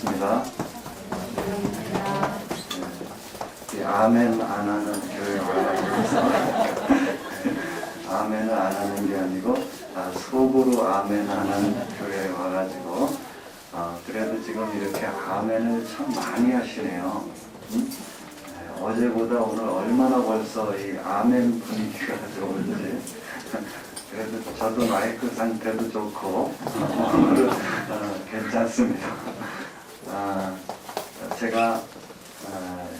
반갑습니다. 아멘 안 하는 교회 와가지고 아멘을 안 하는 게 아니고 속으로 아멘 안 하는 교회에 와가지고 그래도 지금 이렇게 아멘을 참 많이 하시네요. 어제보다 오늘 얼마나 벌써 이 아멘 분위기가 들어오는지. 그래도 저도 마이크 상태도 좋고 오늘은 괜찮습니다. 제가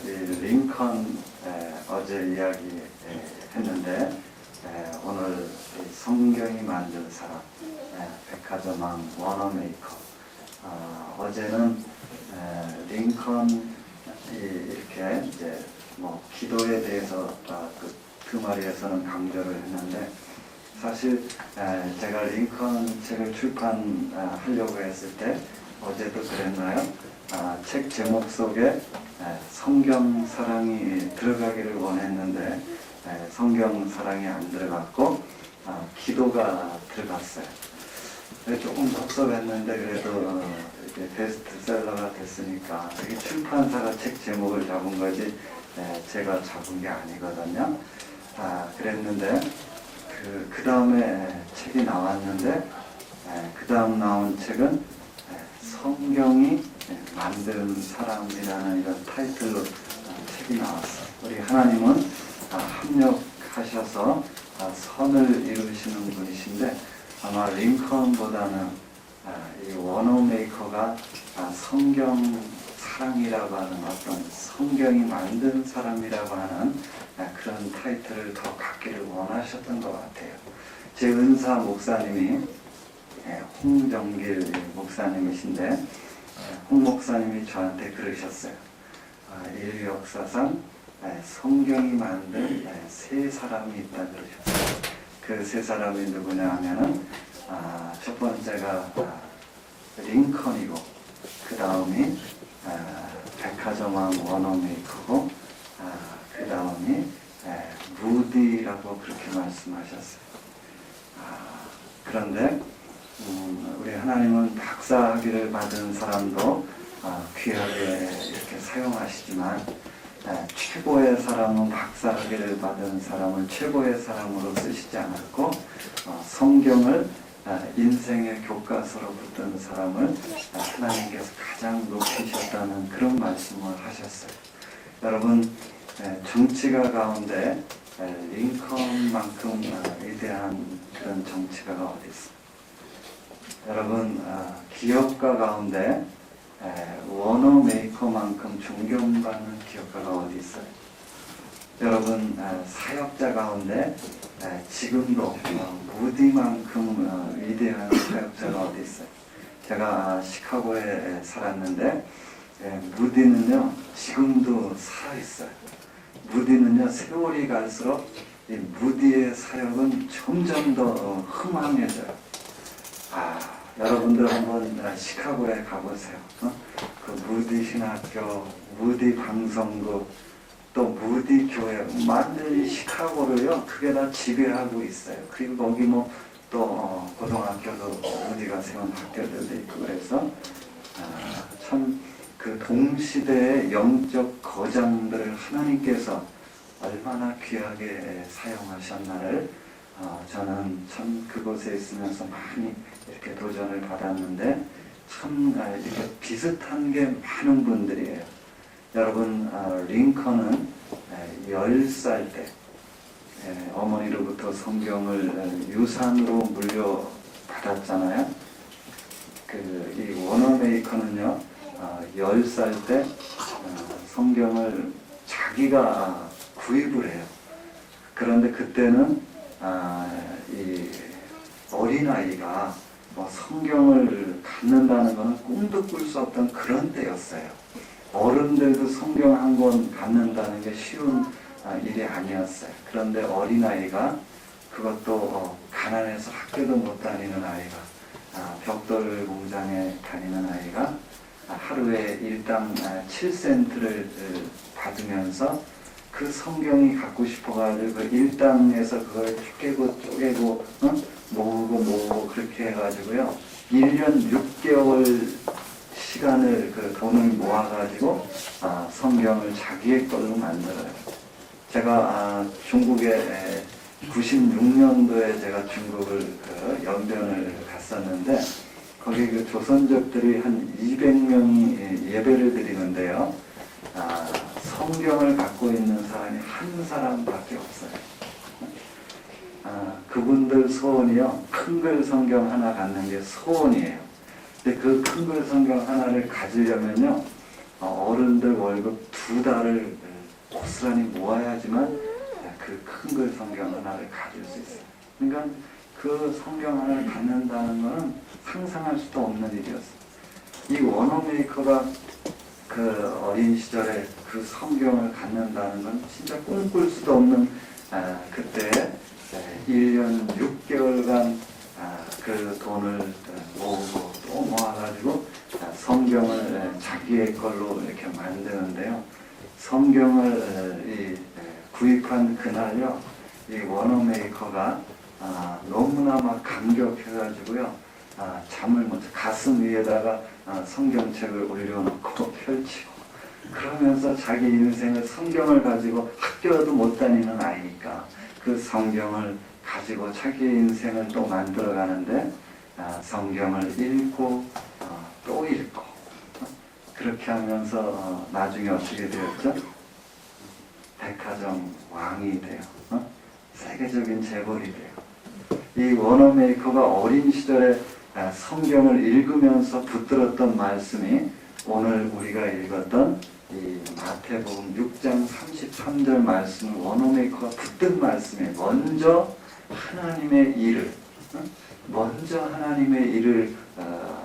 이 링컨 어제 이야기 했는데 오늘 성경이 만든 사람, 백화점왕 워너메이커. 어제는 링컨이 이렇게 이제 뭐 기도에 대해서 그 말에서는 강조를 했는데, 사실 제가 링컨 책을 출판하려고 했을 때 어제도 그랬나요? 책 제목 속에 성경 사랑이 들어가기를 원했는데 성경 사랑이 안 들어갔고 기도가 들어갔어요. 조금 섭섭했는데 그래도 이게 베스트셀러가 됐으니까 이게 출판사가 책 제목을 잡은 거지 제가 잡은 게 아니거든요. 그랬는데 그 다음에 책이 나왔는데 그 다음 나온 책은 성경이 만든 사람이라는 이런 타이틀로 책이 나왔어요. 우리 하나님은 합력하셔서 선을 이루시는 분이신데 아마 링컨보다는 이 워너메이커가 성경 사랑이라고 하는 어떤 성경이 만든 사람이라고 하는 그런 타이틀을 더 갖기를 원하셨던 것 같아요. 제 은사 목사님이 홍정길 목사님이신데 홍 목사님이 저한테 그러셨어요. 인류 역사상 성경이 만든 세 사람이 있다 그러셨어요. 그 세 사람이 누구냐 하면은 첫 번째가 링컨이고 그 다음이 백화점왕 워너메이커고 그 다음이 무디라고 그렇게 말씀하셨어요. 그런데 우리 하나님은 박사학위를 받은 사람도 귀하게 이렇게 사용하시지만 최고의 사람은 박사학위를 받은 사람을 최고의 사람으로 쓰시지 않았고 성경을 인생의 교과서로 붙든 사람을 하나님께서 가장 높이셨다는 그런 말씀을 하셨어요. 여러분, 정치가 가운데 링컨만큼 위대한 그런 정치가가 어디 있어요? 여러분, 기업가 가운데 워너메이커만큼 존경받는 기업가가 어디 있어요? 여러분, 사역자 가운데 지금도 무디만큼 위대한 사역자가 어디 있어요? 제가 시카고에 살았는데 무디는요 지금도 살아있어요. 무디는요 세월이 갈수록 이 무디의 사역은 점점 더 흥황해져요. 여러분들 한번 시카고에 가보세요. 그 무디 신학교, 무디 방송국, 또 무디 교회, 완전히 시카고를요 그게 다 지배하고 있어요. 그리고 거기 뭐 또 고등학교도 무디가 세운 학교들도 있고 그래서 참 그 동시대의 영적 거장들을 하나님께서 얼마나 귀하게 사용하셨나를 저는 참 그곳에 있으면서 많이 이렇게 도전을 받았는데 참 이렇게 비슷한 게 많은 분들이에요. 여러분, 링컨은 10살 때 어머니로부터 성경을 유산으로 물려받았잖아요. 이 워너메이커는요 10살 때 성경을 자기가 구입을 해요. 그런데 그때는 이 어린아이가 뭐 성경을 갖는다는 것은 꿈도 꿀 수 없던 그런 때였어요. 어른들도 성경 한 권 갖는다는 게 쉬운 일이 아니었어요. 그런데 어린아이가, 그것도 가난해서 학교도 못 다니는 아이가, 벽돌 공장에 다니는 아이가 하루에 일당 7센트를 받으면서 그 성경이 갖고 싶어가지고 그 일당에서 그걸 쪼개고 모으고 그렇게 해가지고요 1년 6개월씩 시간을 돈을 모아가지고 성경을 자기의 걸로 만들어요. 제가 중국에 96년도에 제가 중국을 연변을 갔었는데 거기 조선족들이 한 200명이 예배를 드리는데요. 성경을 갖고 있는 사람이 한 사람밖에 없어요. 그분들 소원이요, 큰 글 성경 하나 갖는 게 소원이에요. 근데 그 큰 글 성경 하나를 가지려면요, 어른들 월급 2달을 고스란히 모아야지만 그 큰 글 성경 하나를 가질 수 있어요. 그러니까 그 성경 하나를 갖는다는 것은 상상할 수도 없는 일이었어요. 이 워너메이커가 그 어린 시절에 그 성경을 갖는다는 건 진짜 꿈꿀 수도 없는 그때 1년 6개월간 그 돈을 모으고 또 모아가지고 성경을 자기의 걸로 이렇게 만드는데요. 성경을 구입한 그날요, 이 워너메이커가 너무나 막 감격해가지고요, 잠을 못 가슴 위에다가 성경책을 올려놓고 펼치고 그러면서 자기 인생을 성경을 가지고 학교도 못 다니는 아이니까 그 성경을 가지고 자기 인생을 또 만들어 가는데 성경을 읽고 또 읽고 그렇게 하면서 나중에 어떻게 되었죠? 백화점 왕이 돼요. 세계적인 재벌이 돼요. 이 워너메이커가 어린 시절에 성경을 읽으면서 붙들었던 말씀이 오늘 우리가 읽었던 이 마태복음 6장 33절 말씀을 워너메이커가 붙든 말씀에 먼저 하나님의 일을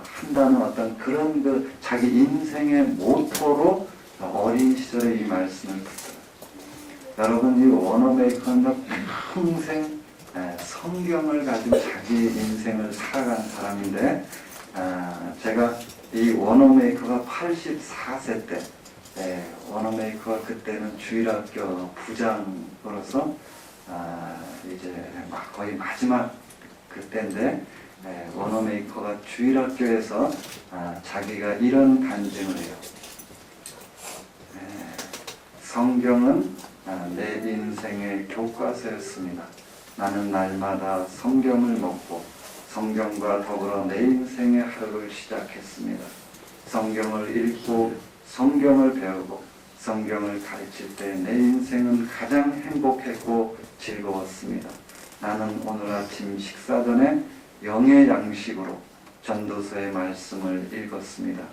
한다는 어떤 그런 그 자기 인생의 모토로 어린 시절에 이 말씀을 붙들어요. 여러분, 이 워너메이커는 평생 성경을 가지고 자기 인생을 살아간 사람인데 제가 이 워너메이커가 84세 때 워너메이커가 그때는 주일학교 부장으로서 이제 거의 마지막 그때인데 워너메이커가 주일학교에서 자기가 이런 간증을 해요. 성경은 내 인생의 교과서였습니다. 나는 날마다 성경을 먹고 성경과 더불어 내 인생의 하루를 시작했습니다. 성경을 읽고 성경을 배우고 성경을 가르칠 때 내 인생은 가장 행복했고 즐거웠습니다. 나는 오늘 아침 식사 전에 영의 양식으로 전도서의 말씀을 읽었습니다.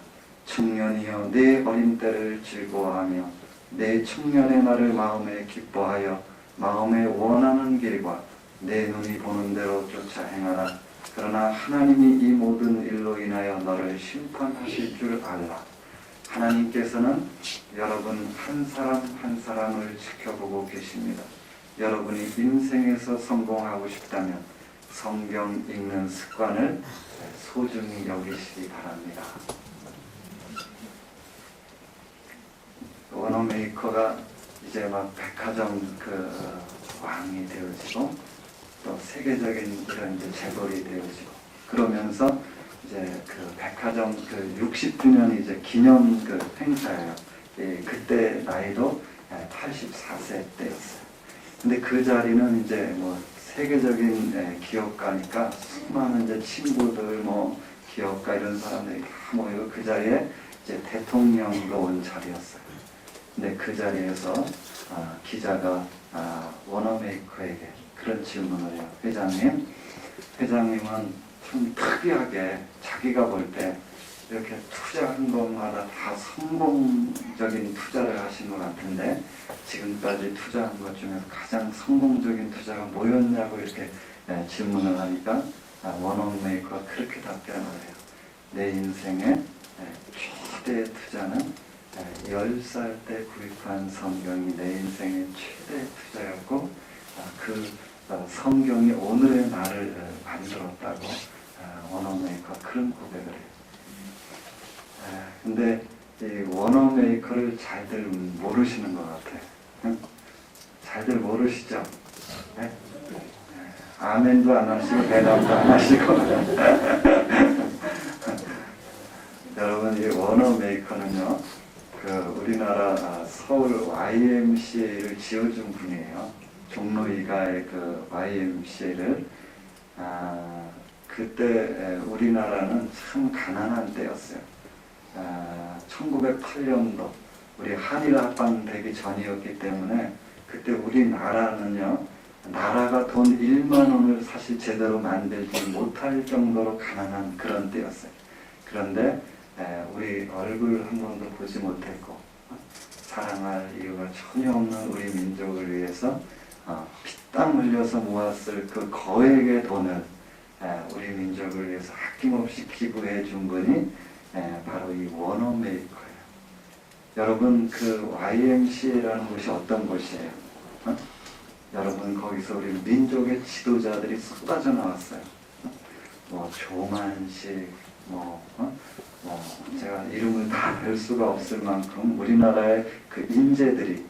청년이여 내 어린 때를 즐거워하며 내 청년의 날을 마음에 기뻐하여 마음에 원하는 길과 내 눈이 보는 대로 쫓아 행하라. 그러나 하나님이 이 모든 일로 인하여 너를 심판하실 줄 알라. 하나님께서는 여러분 한 사람 한 사람을 지켜보고 계십니다. 여러분이 인생에서 성공하고 싶다면 성경 읽는 습관을 소중히 여기시기 바랍니다. 워너메이커가 이제 막 백화점 왕이 되어지고 또 세계적인 그런 이제 재벌이 되어지고 그러면서 이제 백화점 60주년 이제 기념 행사예요. 그때 나이도 84세 때였어요. 근데 그 자리는 이제 세계적인 기업가니까 수많은 이제 친구들 기업가 이런 사람들이 다 모이고 그 자리에 이제 대통령도 온 자리였어요. 근데 그 자리에서 기자가 워너메이커에게 그런 질문을 해요. 회장님은 좀 특이하게 자기가 볼 때 이렇게 투자한 것마다 다 성공적인 투자를 하신 것 같은데 지금까지 투자한 것 중에서 가장 성공적인 투자가 뭐였냐고 이렇게 질문을 하니까 워너메이커가 그렇게 답변을 해요. 내 인생의 최대 투자는 10살 때 구입한 성경이 내 인생의 최대 투자였고 그 성경이 오늘의 나를 만들었다고 워너메이커가 그런 고백을 해요. 근데 이 워너메이커를 잘들 모르시는 것 같아요. 잘들 모르시죠? 네? 아멘도 안 하시고 대답도 안 하시고 여러분 이 서울 YMCA를 지어준 분이에요. 종로 2가의 그 YMCA를 그때 우리나라는 참 가난한 때였어요. 1908년도 우리 한일 합방 되기 전이었기 때문에 그때 우리나라는요, 나라가 돈 1만 원을 사실 제대로 만들지 못할 정도로 가난한 그런 때였어요. 그런데 우리 얼굴 한 번도 보지 못했고 사랑할 이유가 전혀 없는 우리 민족을 위해서 피땀 흘려서 모았을 그 거액의 돈을 우리 민족을 위해서 아낌없이 기부해 준 분이 바로 이 워너메이커예요. 여러분, 그 YMCA라는 곳이 어떤 곳이에요? 여러분, 거기서 우리 민족의 지도자들이 쏟아져 나왔어요. 뭐 조만식, 제가 이름을 다 별 수가 없을 만큼 우리나라의 그 인재들이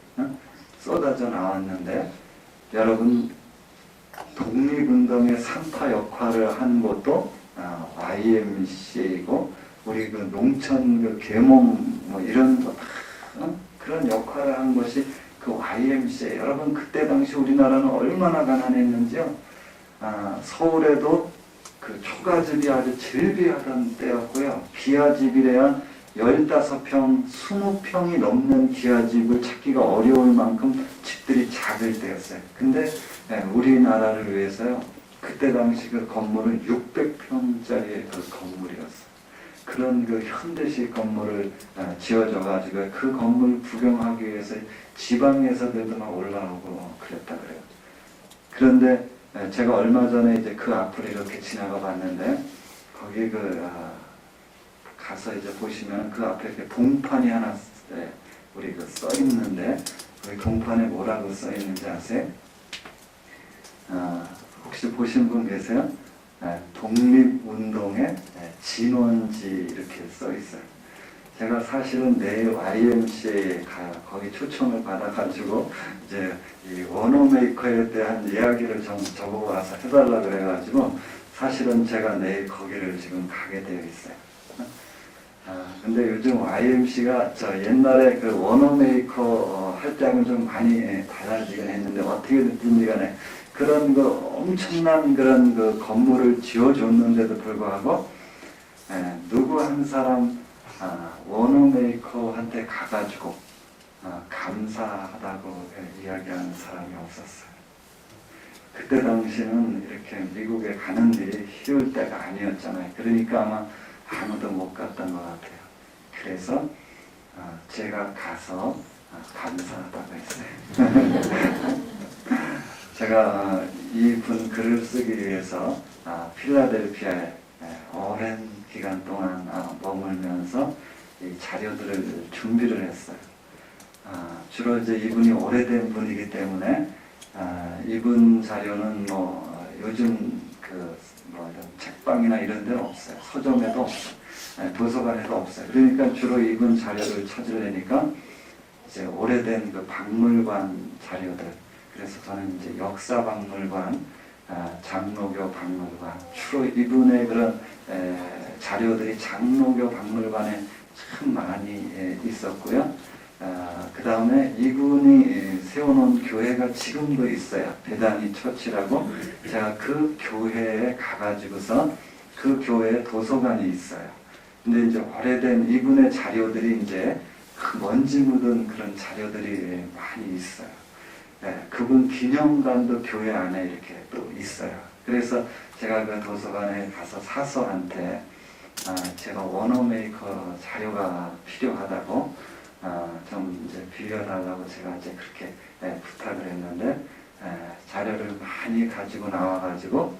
쏟아져 나왔는데, 여러분, 독립운동의 산파 역할을 한 것도 YMCA이고, 우리 그 농촌 그 계몽 이런 그런 역할을 한 것이 그 YMCA. 여러분, 그때 당시 우리나라는 얼마나 가난했는지요. 서울에도 그 초가집이 아주 즐비하던 때였고요. 기아집이래야 15평, 20평이 넘는 기아집을 찾기가 어려울 만큼 집들이 작을 때였어요. 근데 우리나라를 위해서요, 그때 당시 그 건물은 600평짜리의 그 건물이었어요. 그런 그 현대식 건물을 지어줘가지고 그 건물 구경하기 위해서 지방에서들도 막 올라오고 그랬다 그래요. 그런데 제가 얼마 전에 이제 그 앞을 이렇게 지나가 봤는데, 거기 가서 이제 보시면 그 앞에 이렇게 동판이 하나 우리 써 있는데, 거기 동판에 뭐라고 써 있는지 아세요? 혹시 보신 분 계세요? 독립운동의 진원지 이렇게 써 있어요. 제가 사실은 내일 YMCA에 가요. 거기 초청을 받아가지고 이제 이 워너메이커에 대한 이야기를 좀 적어 와서 해달라 그래가지고 사실은 제가 내일 거기를 지금 가게 되어 있어요. 근데 요즘 YMC가 옛날에 그 워너메이커 할 때하고는 좀 많이 달라지긴 했는데, 어떻게 됐든지 간에 그런 그 엄청난 그런 그 건물을 지어줬는데도 불구하고 누구 한 사람 워너메이커한테 가가지고 감사하다고 이야기하는 사람이 없었어요. 그때 당시는 이렇게 미국에 가는 일이 쉬울 때가 아니었잖아요. 그러니까 아마 아무도 못 갔던 것 같아요. 그래서 제가 가서 감사하다고 했어요. 제가 이분 글을 쓰기 위해서 필라델피아에 오랜 기간 동안 머물면서 이 자료들을 준비를 했어요. 주로 이제 이분이 오래된 분이기 때문에 이분 자료는 요즘 이런 책방이나 이런 데는 없어요. 서점에도 없어요. 도서관에도 없어요. 그러니까 주로 이분 자료를 찾으려니까 이제 오래된 그 박물관 자료들. 그래서 저는 이제 역사박물관, 장로교 박물관, 주로 이분의 그런 자료들이 장로교 박물관에 참 많이 있었고요. 그 다음에 이분이 세워놓은 교회가 지금도 있어요. 베다니 처치라고. 제가 그 교회에 가가지고서 그 교회에 도서관이 있어요. 근데 이제 오래된 이분의 자료들이 이제 먼지 묻은 그런 자료들이 많이 있어요. 그분 기념관도 교회 안에 이렇게 또 있어요. 그래서 제가 그 도서관에 가서 사서한테 제가 워너메이커 자료가 필요하다고 좀 이제 빌려달라고 제가 이제 그렇게 부탁을 했는데, 자료를 많이 가지고 나와가지고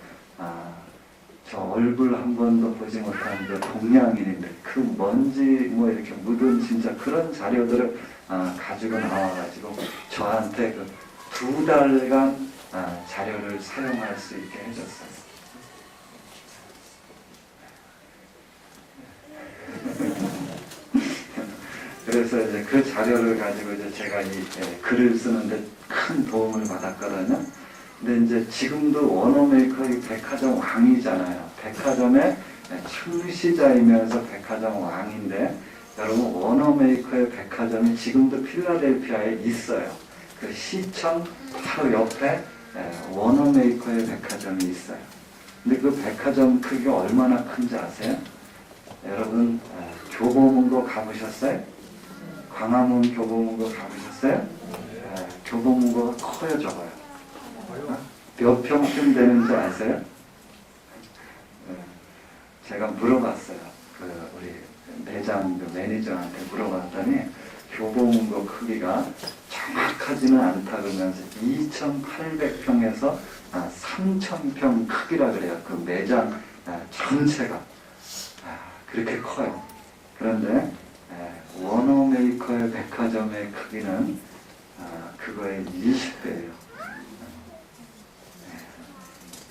저 얼굴 한 번도 보지 못한 그 동양인인데 그 먼지 이렇게 묻은 진짜 그런 자료들을 가지고 나와가지고 저한테 그 2달간 자료를 사용할 수 있게 해줬어요. 그래서 이제 그 자료를 가지고 이제 제가 이 글을 쓰는데 큰 도움을 받았거든요. 근데 이제 지금도 워너메이커의 백화점 왕이잖아요. 백화점의 창시자이면서 백화점 왕인데, 여러분 워너메이커의 백화점이 지금도 필라델피아에 있어요. 그 시청 바로 옆에 워너메이커의 백화점이 있어요. 근데 그 백화점 크기가 얼마나 큰지 아세요? 여러분 교보문고 가보셨어요? 광화문 교보문고 가보셨어요? 교보문고가 커요, 적어요? 몇 평쯤 되는지 아세요? 제가 물어봤어요. 우리 매장 매니저한테 물어봤더니 교보문고 크기가 정확하지는 않다 그러면서 2,800평에서 3,000평 크기라 그래요. 그 매장 전체가 그렇게 커요. 그런데 워너메이커의 백화점의 크기는 그거의 20배예요.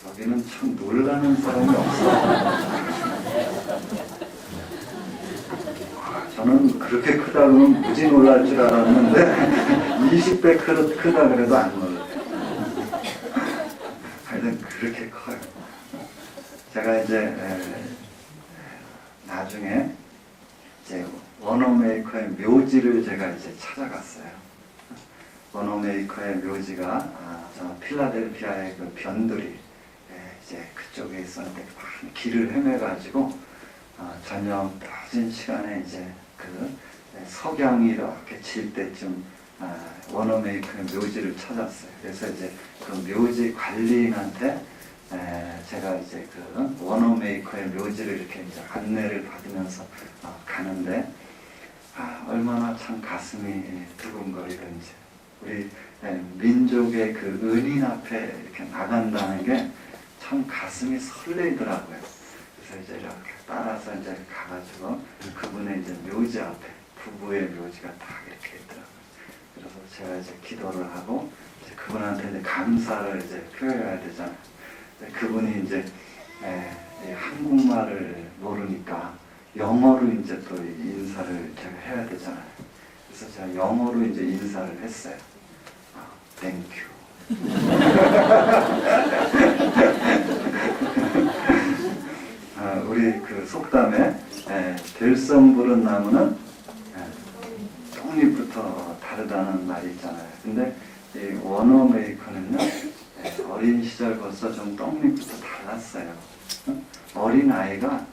여기는 참 놀라는 사람이 없어요. 저는 그렇게 크다 그러면 무지 놀랄 줄 알았는데 20배 크다 그래도 안 놀라요. 하여튼 그렇게 커요. 제가 이제 나중에 이제 워너메이커의 묘지를 제가 이제 찾아갔어요. 워너메이커의 묘지가 저 필라델피아의 그 변두리 이제 그쪽에 있었는데 길을 헤매가지고 저녁 늦은 시간에 이제 그 석양이 이렇게 질 때쯤 워너메이커의 묘지를 찾았어요. 그래서 이제 그 묘지 관리인한테 제가 이제 그 워너메이커의 묘지를 이렇게 이제 안내를 받으면서 가는데 얼마나 참 가슴이 두근거리던지 우리 민족의 그 은인 앞에 이렇게 나간다는 게 참 가슴이 설레더라고요. 그래서 이제 이렇게 따라서 이제 가가지고 그분의 이제 묘지 앞에 부부의 묘지가 딱 이렇게 있더라고요. 그래서 제가 이제 기도를 하고 이제 그분한테 이제 감사를 이제 표해야 되잖아요. 그분이 이제 한국말을 모르니까 영어로 이제 또 인사를 제가 해야 되잖아요. 그래서 제가 영어로 이제 인사를 했어요. 땡큐. 우리 그 속담에 될성 부른 나무는 떡잎부터 다르다는 말이 있잖아요. 근데 이 워너메이커는요 어린 시절 벌써 좀 떡잎부터 달랐어요. 어린 아이가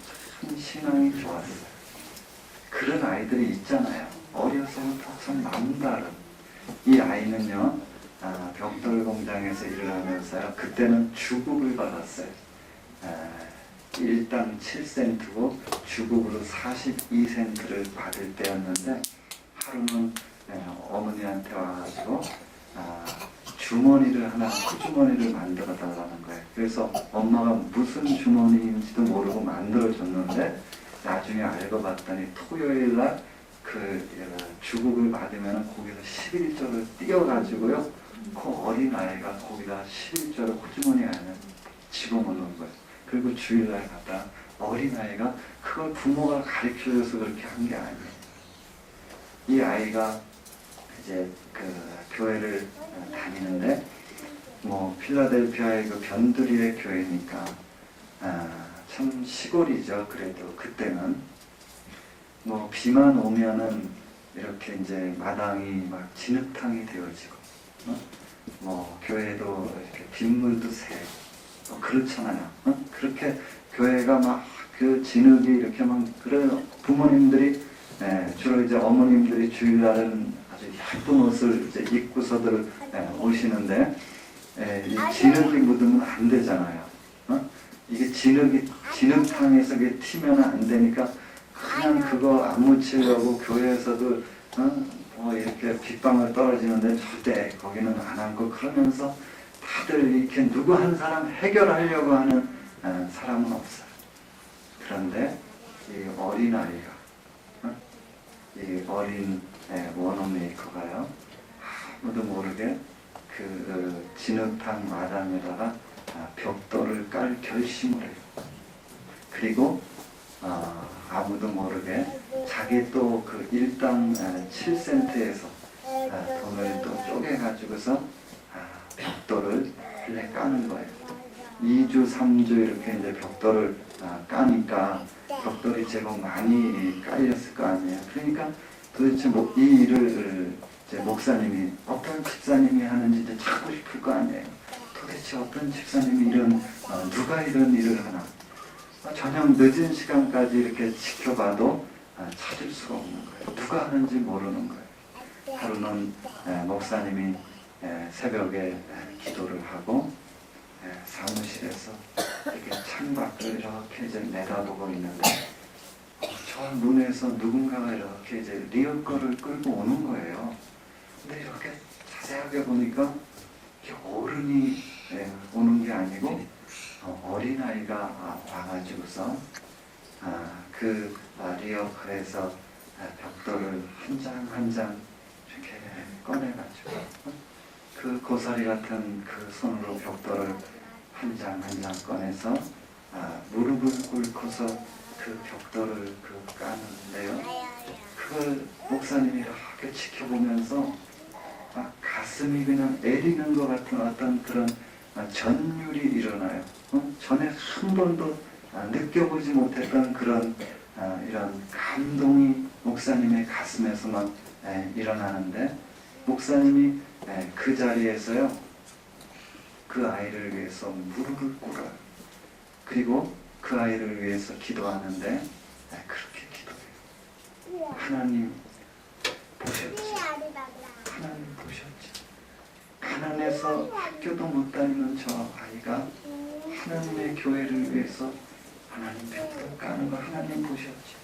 참 신앙이 좋았어요. 그런 아이들이 있잖아요. 어려서부터 참 남다른. 이 아이는요 벽돌 공장에서 일을 하면서요 그때는 주급을 받았어요. 1당 7센트고 주급으로 42센트를 받을 때였는데 하루는 어머니한테 와가지고 주머니를 하나 호주머니를 만들어 달라는 거예요. 그래서 엄마가 무슨 주머니인지도 모르고 만들어 줬는데 나중에 알고 봤더니 토요일날 그 주급을 받으면 거기서 11조를 띄어가지고요 그 어린아이가 거기다 11조를 호주머니 안에 집어넣는 거예요. 그리고 주일날 갔다 어린아이가 그걸 부모가 가르쳐줘서 그렇게 한 게 아니에요. 이 아이가 이제 그 교회를 다니는데 뭐 필라델피아의 그 변두리의 교회니까 참 시골이죠. 그래도 그때는 뭐 비만 오면은 이렇게 이제 마당이 막 진흙탕이 되어지고 뭐 교회도 이렇게 빗물도 새고 그렇잖아요. 그렇게 교회가 막 그 진흙이 이렇게 막 그래요. 부모님들이 주로 이제 어머님들이 주일날은 아주 예쁜 옷을 이제 입고서들 오시는데 이 진흙이 묻으면 안 되잖아요. 이게 진흙탕에서 이게 튀면 안 되니까 그냥 그거 안 묻히려고 교회에서도 뭐 이렇게 빗방울 떨어지는데 절대 거기는 안 하고 그러면서 다들 이렇게 누구 한 사람 해결하려고 하는 사람은 없어요. 그런데 이 어린아이가 이 어린 워너메이커가요 아무도 모르게 그 진흙탕 마당에다가 벽돌을 깔 결심을 해요. 그리고 아무도 모르게 자기 또 그 일당 7센트에서 돈을 또 쪼개가지고서 벽돌을 원래 까는 거예요. 2주, 3주 이렇게 이제 벽돌을 까니까 벽돌이 제법 많이 깔렸을 거 아니에요. 그러니까 도대체 이 일을 이제 목사님이 어떤 집사님이 하는지 이제 찾고 싶을 거 아니에요. 도대체 어떤 집사님이 누가 이런 일을 하나. 저녁 늦은 시간까지 이렇게 지켜봐도 찾을 수가 없는 거예요. 누가 하는지 모르는 거예요. 하루는 목사님이 새벽에 기도를 하고 사무실에서 이렇게 창밖을 이렇게 이제 내다보고 있는데 저 문에서 누군가가 이렇게 이제 리어커를 끌고 오는 거예요. 근데 이렇게 자세하게 보니까 어른이 오는 게 아니고 어린아이가 와가지고서 그 리어커에서 벽돌을 한 장 한 장 이렇게 꺼내가지고 그 고사리 같은 그 손으로 벽돌을 한 장 한 장 꺼내서 무릎을 꿇고서 그 벽돌을 까는데요. 그걸 목사님이 이렇게 지켜보면서 가슴이 그냥 애리는 것 같은 어떤 그런 전율이 일어나요. 전에 한 번도 느껴보지 못했던 그런 이런 감동이 목사님의 가슴에서만 일어나는데 목사님이 그 자리에서요 그 아이를 위해서 무릎을 꿇어요. 그리고 그 아이를 위해서 기도하는데 그렇게 기도해요. 하나님 보셨지? 하나님 보셨지? 가난해서 학교도 못 다니는 저 아이가 하나님의 교회를 위해서 하나님 벽돌 까는 거 하나님 보셨지?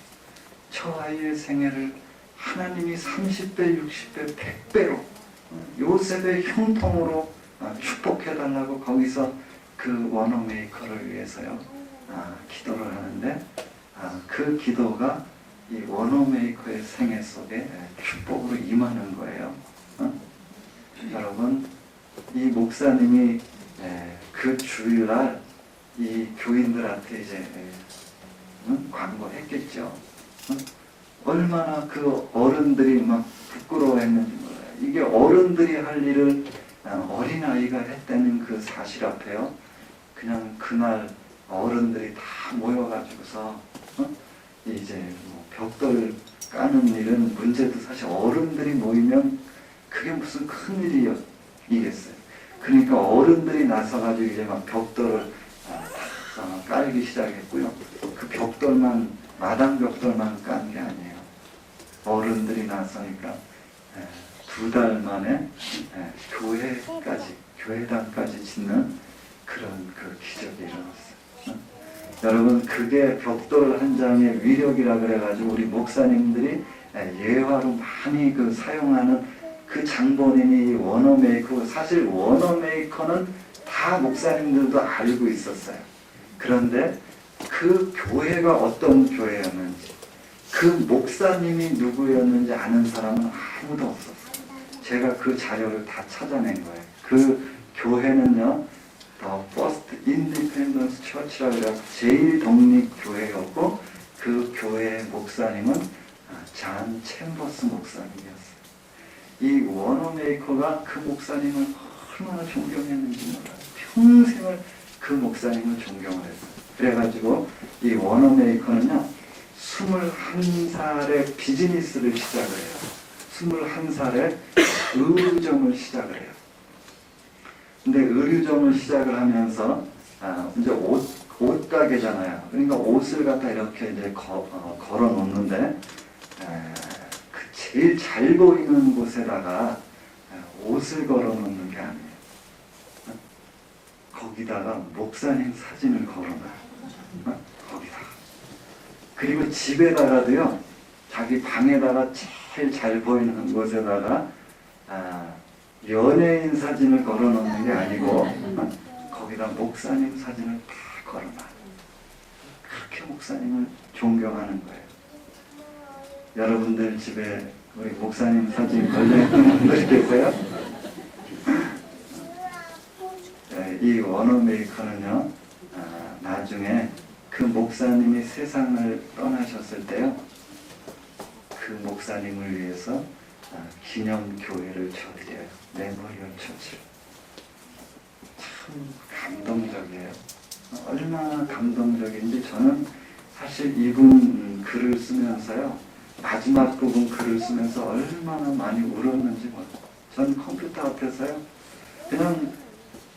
저 아이의 생애를 하나님이 30배, 60배, 100배로 요셉의 형통으로 축복해달라고 거기서 그 워너메이커를 위해서요 기도를 하는데 그 기도가 이 워너메이커의 생애 속에 축복으로 임하는 거예요. 여러분 이 목사님이 그 주일날 이 교인들한테 이제 광고했겠죠. 얼마나 그 어른들이 막 부끄러워했는지 몰라요. 이게 어른들이 할 일을 어린아이가 했다는 그 사실 앞에요. 그냥 그날 어른들이 다 모여가지고서 이제 뭐 벽돌 까는 일은 문제도 사실 어른들이 모이면 그게 무슨 큰일이겠어요. 그러니까 어른들이 나서가지고 이제 막 벽돌을 깔기 시작했고요. 그 벽돌만 마당 벽돌만 깐 게 아니에요. 어른들이 나서니까 2달 만에 교회당까지 짓는 그런 그 기적이 일어났어요. 여러분 그게 벽돌 한 장의 위력이라 그래가지고 우리 목사님들이 예화로 많이 사용하는 그 장본인이 워너메이커. 사실 워너메이커는 다 목사님들도 알고 있었어요. 그런데 그 교회가 어떤 교회였는지 그 목사님이 누구였는지 아는 사람은 아무도 없었어요. 제가 그 자료를 다 찾아낸 거예요. 그 교회는요 The First Independence Church라고 해서 제일 독립교회였고 그 교회의 목사님은 잔 챔버스 목사님이었어요. 이 워너메이커가 그 목사님을 얼마나 존경했는지 몰라요. 평생을 그 목사님을 존경을 했어요. 그래가지고 이 워너메이커는요 21살에 비즈니스를 시작을 해요. 21살에 의류점을 시작을 해요. 근데 의류점을 시작을 하면서 이제 옷 가게잖아요. 그러니까 옷을 갖다 이렇게 이제 걸어 놓는데 그 제일 잘 보이는 곳에다가 옷을 걸어 놓는 게 아니에요. 거기다가 목사님 사진을 걸어놔요. 거기다가. 그리고 집에다가도요 자기 방에다가 제일 잘 보이는 곳에다가 연예인 사진을 걸어놓는 게 아니고 거기다 목사님 사진을 다 걸어놔요. 그렇게 목사님을 존경하는 거예요. 여러분들 집에 우리 목사님 사진 걸려있는 분들 계세요? 이 워너메이커는요 나중에 그 목사님이 세상을 떠나셨을 때요 그 목사님을 위해서 기념교회를 쳐드려요. 메모리얼 처치를. 참 감동적이에요. 얼마나 감동적인지 저는 사실 이분 글을 쓰면서요. 마지막 부분 글을 쓰면서 얼마나 많이 울었는지 몰라요. 전 컴퓨터 앞에서요. 그냥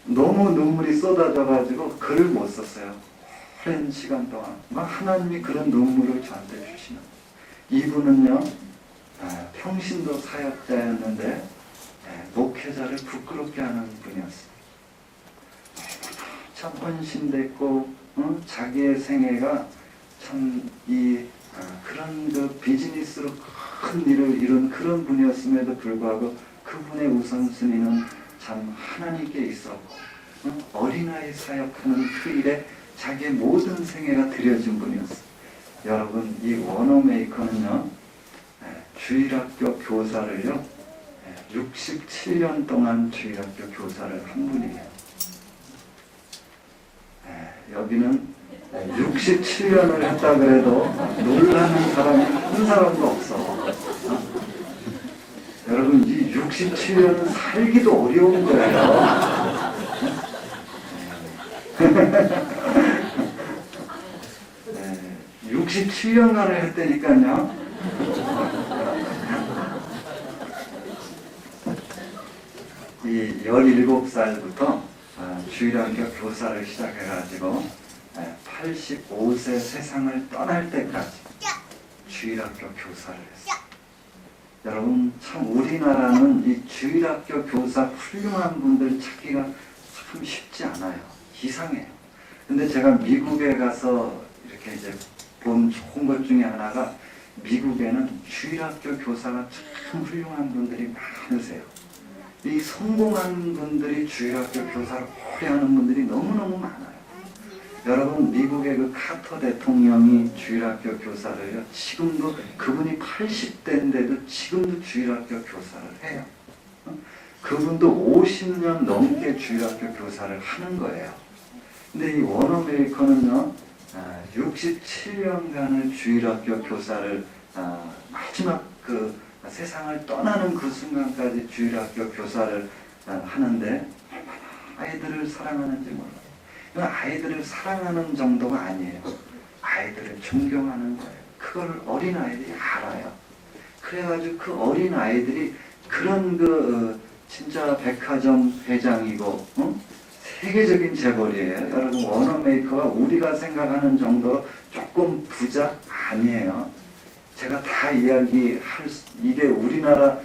너무 눈물이 쏟아져가지고 글을 못 썼어요. 오랜 시간 동안. 하나님이 그런 눈물을 저한테 주시는. 이분은요. 평신도 사역자였는데 목회자를 부끄럽게 하는 분이었어요. 참 헌신됐고 자기의 생애가 참 그런 그 비즈니스로 큰 일을 이룬 그런 분이었음에도 불구하고 그분의 우선순위는 참 하나님께 있었고 어린아이 사역하는 그 일에 자기의 모든 생애가 드려진 분이었어요. 여러분 이 워너메이커는요 주일학교 교사를요 67년 동안 주일학교 교사를 한 분이에요. 여기는 67년을 했다 그래도 놀라는 사람이 한 사람도 없어. 여러분 이 67년은 살기도 어려운 거예요. 67년간을 했다니까요. 이 17살부터 주일학교 교사를 시작해가지고 85세 세상을 떠날 때까지 주일학교 교사를 했어요. 여러분 참 우리나라는 이 주일학교 교사 훌륭한 분들 찾기가 참 쉽지 않아요. 이상해요. 근데 제가 미국에 가서 이렇게 이제 본 좋은 것 중에 하나가 미국에는 주일학교 교사가 참 훌륭한 분들이 많으세요. 이 성공한 분들이 주일학교 교사를 오래 하는 분들이 너무너무 많아요. 여러분 미국의 그 카터 대통령이 주일학교 교사를요. 지금도 그분이 80대인데도 지금도 주일학교 교사를 해요. 그분도 50년 넘게 주일학교 교사를 하는 거예요. 근데 이 워너메이커는요. 67년간을 주일학교 교사를 마지막 그 세상을 떠나는 그 순간까지 주일학교 교사를 하는데 얼마나 아이들을 사랑하는지 몰라요. 아이들을 사랑하는 정도가 아니에요. 아이들을 존경하는 거예요. 그걸 어린아이들이 알아요. 그래가지고 그 어린아이들이 그런 진짜 백화점 회장이고 세계적인 재벌이에요. 여러분 워너메이커가 우리가 생각하는 정도로 조금 부자 아니에요. 제가 다 이게 우리나라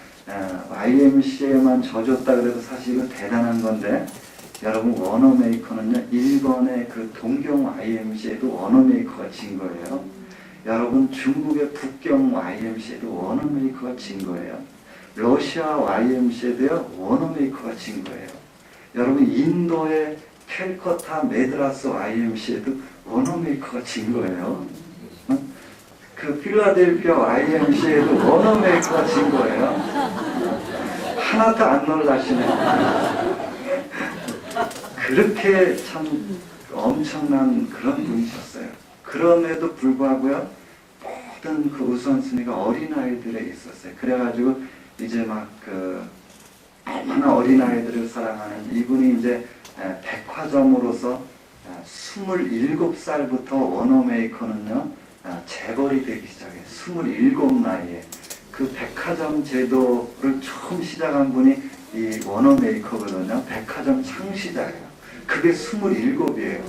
YMCA에만 져줬다 그래도 사실 이거 대단한 건데 여러분 워너메이커는요 일본의 그 동경 YMCA에도 워너메이커가 진 거예요. 여러분 중국의 북경 YMCA에도 워너메이커가 진 거예요. 러시아 YMCA에도요 워너메이커가 진 거예요. 여러분 인도의 캘커타 메드라스 YMCA에도 워너메이커가 진 거예요. 그 필라델피아 YMCA에도 워너메이커가 진 거예요. 하나도 안 놀라시네. 그렇게 참 엄청난 그런 분이셨어요. 그럼에도 불구하고요, 모든 그 우선순위가 어린아이들에 있었어요. 그래가지고 이제 얼마나 어린아이들을 사랑하는 이분이 이제 백화점으로서 27살부터 워너메이커는요, 재벌이 되기 시작해요. 27 나이에. 그 백화점 제도를 처음 시작한 분이 이 워너메이커거든요. 백화점 창시자예요. 그게 27이에요.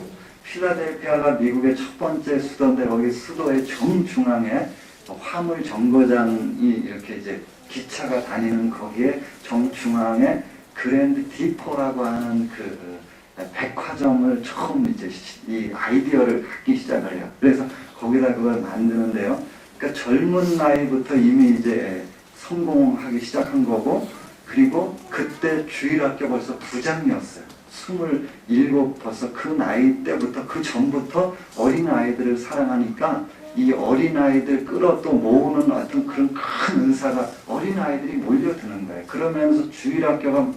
필라델피아가 미국의 첫 번째 수도인데 거기 수도의 정중앙에 화물 정거장이 이렇게 이제 기차가 다니는 거기에 정중앙에 그랜드 디포라고 하는 그 백화점을 처음 이제 이 아이디어를 갖기 시작을 해요. 그래서 거기다 그걸 만드는데요. 그러니까 젊은 나이부터 이미 이제 성공하기 시작한 거고, 그리고 그때 주일학교 벌써 부장이었어요. 27 벌써 그 나이 때부터 그 전부터 어린아이들을 사랑하니까 이 어린아이들 끌어 또 모으는 어떤 그런 큰 은사가 어린아이들이 몰려드는 거예요. 그러면서 주일학교가 막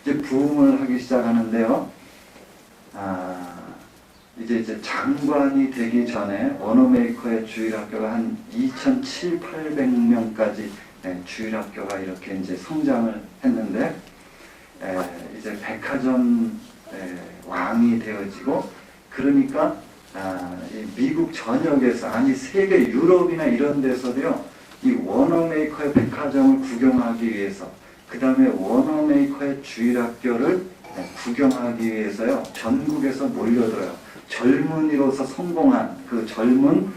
이제 부흥을 하기 시작하는데요. 이제 장관이 되기 전에 워너메이커의 주일학교가 한 2,700~800명까지 주일학교가 이렇게 이제 성장을 했는데 이제 백화점 왕이 되어지고, 그러니까 이 미국 전역에서, 아니 세계 유럽이나 이런 데서도요, 이 워너메이커의 백화점을 구경하기 위해서, 그 다음에 워너메이커의 주일학교를 구경하기 위해서요, 전국에서 몰려들어요. 젊은이로서 성공한 그 젊은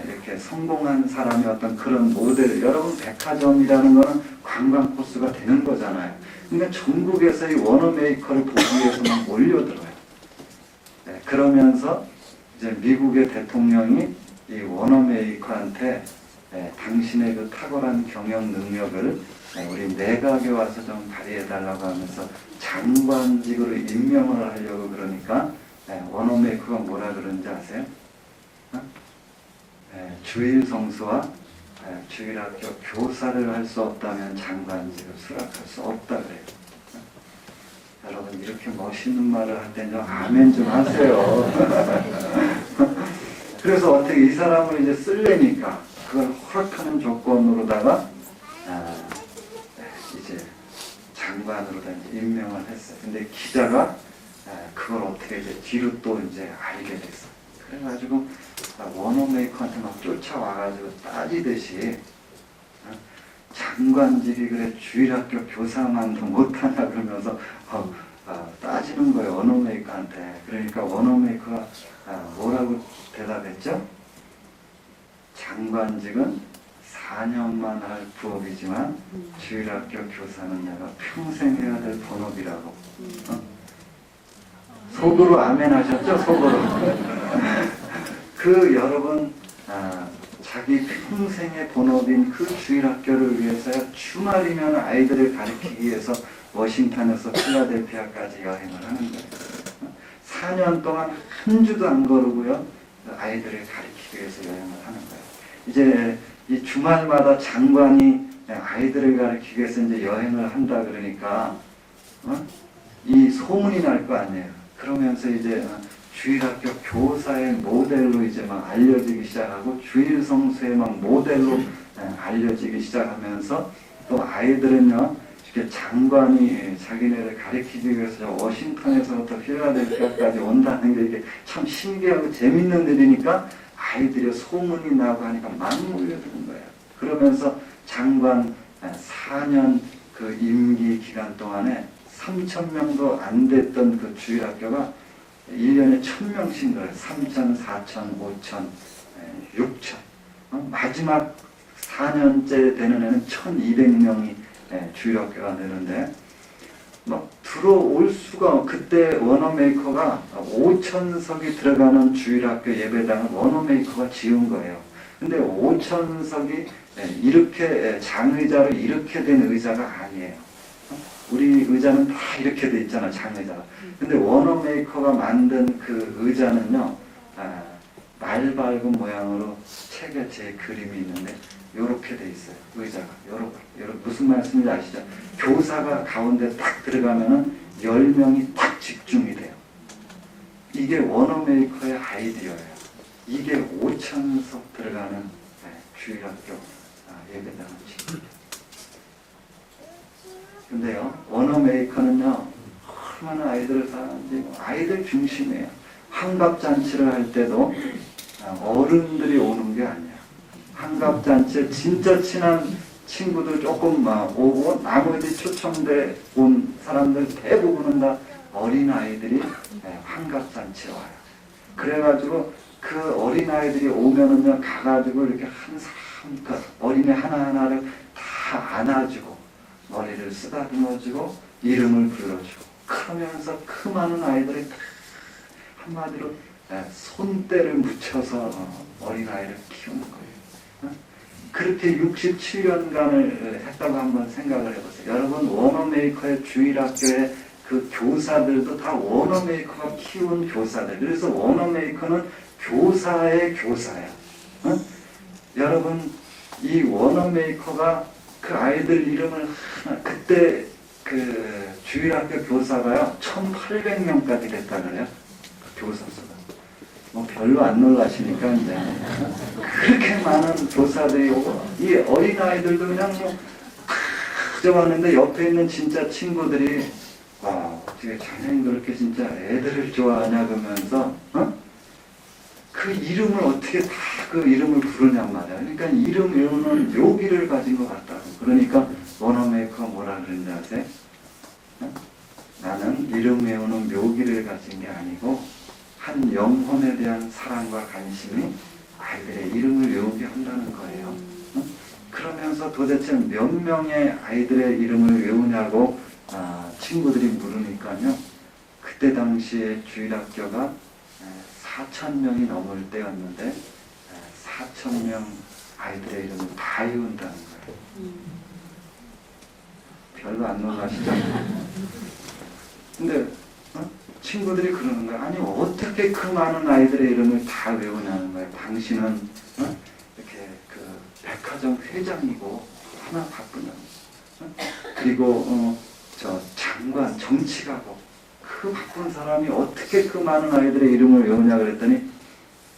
이렇게 성공한 사람의 어떤 그런 모델, 여러분 백화점이라는 거는 관광 코스가 되는 거잖아요. 그러니까 전국에서 이 워너메이커를 보기 위해서 막 몰려들어요. 그러면서 이제 미국의 대통령이 이 워너메이커한테 당신의 그 탁월한 경영 능력을 우리 내각에 와서 좀 발휘해달라고 하면서 장관직으로 임명을 하려고 그러니까 워너메이커가 뭐라 그러는지 아세요? 주일 성수와 주일학교 교사를 할 수 없다면 장관직을 수락할 수 없다 그래요. 여러분 이렇게 멋있는 말을 할 때는 아멘 좀 하세요. 그래서 어떻게 이 사람을 이제 쓸래니까 그걸 허락하는 조건으로다가 이제 장관으로 이제 임명을 했어요. 근데 기자가 그걸 어떻게 이제 뒤로 또 이제 알게 됐어. 그래가지고 워너메이커한테 막 쫓아와가지고 따지듯이 장관직이 그래 주일학교 교사만도 못하냐 그러면서 따지는 거예요. 워너메이커한테. 그러니까 워너메이커가 뭐라고 대답했죠? 장관직은 4년만 할 부업이지만 주일학교 교사는 내가 평생 해야 될 본업이라고. 속으로 아멘 하셨죠? 속으로. 그 여러분 자기 평생의 본업인 그 주일학교를 위해서요, 주말이면 아이들을 가르치기 위해서 워싱턴에서 필라델피아까지 여행을 하는 거예요. 4년 동안 한 주도 안 거르고요, 아이들을 가르치기 위해서 여행을 하는 거예요. 이제 이 주말마다 장관이 아이들을 가르치기 위해서 이제 여행을 한다 그러니까 이 소문이 날 거 아니에요. 그러면서 이제 주일학교 교사의 모델로 이제 막 알려지기 시작하고 주일 성수의 막 모델로 알려지기 시작하면서 또 아이들은요, 이렇게 장관이 자기네를 가르치기 위해서 워싱턴에서부터 필라델피아까지 온다는 게 이게 참 신기하고 재밌는 일이니까 아이들이 소문이 나고 하니까 막 몰려드는 거예요. 그러면서 장관 4년 그 임기 기간 동안에 3,000명도 안 됐던 그 주일학교가 1년에 1,000명씩 늘어요. 3,000, 4,000, 5,000, 6,000. 마지막 4년째 되는 애는 1,200명이 주일학교가 되는데 막 들어올 수가, 그때 워너메이커가 5,000석이 들어가는 주일학교 예배당을 워너메이커가 지은 거예요. 근데 5,000석이 이렇게 장의자로 이렇게 된 의자가 아니에요. 우리 의자는 다 이렇게 돼 있잖아, 장의자가. 근데 워너메이커가 만든 그 의자는요, 말발굽 모양으로 책에 제 그림이 있는데 요렇게 돼 있어요. 의자가 요렇게. 무슨 말씀인지 아시죠? 교사가 가운데 딱 들어가면은 10명이 딱 집중이 돼요. 이게 워너메이커의 아이디어예요. 이게 5,000석 들어가는 주일학교 예배당을 지킵니다. 근데요, 워너메이커는요, 얼마나 아이들을 사랑하는지, 아이들 중심이에요. 환갑잔치를 할 때도 어른들이 오는 게 아니에요. 환갑잔치에 진짜 친한 친구들 조금 오고, 나머지 초청돼 온 사람들 대부분은 다 어린아이들이 환갑잔치에 와요. 그래가지고 그 어린아이들이 오면은요, 가가지고 이렇게 한 사람, 그 어린애 하나하나를 다 안아주고, 머리를 쓰다듬어주고, 이름을 불러주고, 그러면서 그 많은 아이들이 한마디로 손때를 묻혀서 어린아이를 키우는 거예요. 그렇게 67년간을 했다고 한번 생각을 해보세요. 여러분, 워너메이커의 주일학교의 그 교사들도 다 워너메이커가 키운 교사들. 그래서 워너메이커는 교사의 교사예요. 여러분, 이 워너메이커가 그 아이들 이름을 그때 그 주일학교 교사가요 1,800명까지 됐다 그래요. 그 교사 수가. 뭐 별로 안 놀라시니까 이제 그렇게 많은 교사들이 오고, 이 어린 아이들도 그냥 뭐 그저 왔는데 옆에 있는 진짜 친구들이 어떻게 자네는 그렇게 진짜 애들을 좋아하냐 그러면서 그 이름을 어떻게 다 그 이름을 부르냔 말이야. 그러니까 이름 외우는 묘기를 가진 것 같다고. 그러니까 워너메이커가 뭐라 그러는지 아세요? 나는 이름 외우는 묘기를 가진 게 아니고 한 영혼에 대한 사랑과 관심이 아이들의 이름을 외우게 한다는 거예요. 그러면서 도대체 몇 명의 아이들의 이름을 외우냐고 친구들이 물으니까요. 그때 당시에 주일학교가 4,000명이 넘을 때였는데 4,000명 아이들의 이름을 다 외운다는 거예요. 별로 안 놀라시죠? 근데 친구들이 그러는 거야. 아니 어떻게 그 많은 아이들의 이름을 다 외우냐는 거야. 당신은 이렇게 그 백화점 회장이고 하나 바쁘냐. 그리고 저 장관 정치가고 그 바쁜 사람이 어떻게 그 많은 아이들의 이름을 외우냐 그랬더니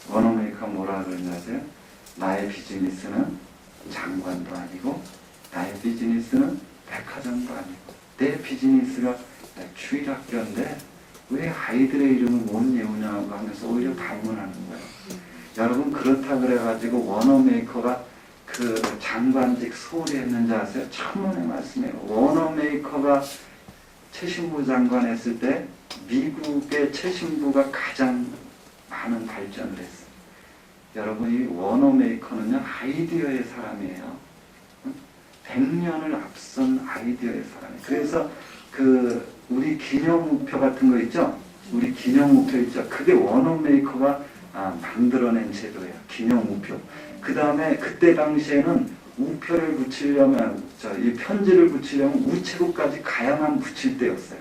워너메이커가 뭐라 그러냐세요? 나의 비즈니스는 장관도 아니고 나의 비즈니스는 백화점도 아니고 내 비즈니스가 주일학교인데 왜 아이들의 이름을 못 외우냐고 하면서 오히려 반문하는 거예요. 여러분 그렇다 그래가지고 워너메이커가 그 장관직 소홀히 했는지 아세요? 천만의 말씀이에요. 워너메이커가 최신부 장관 했을 때 미국의 최신부가 가장 많은 발전을 했어요. 여러분 이 워너메이커는요 아이디어의 사람이에요. 100년을 앞선 아이디어의 사람이에요. 그래서 그 우리 기념우표 같은 거 있죠? 우리 기념우표 있죠? 그게 워너메이커가 만들어낸 제도예요. 기념우표. 그 다음에 그때 당시에는 우표를 붙이려면 이 편지를 붙이려면 우체국까지 가야만 붙일 때였어요.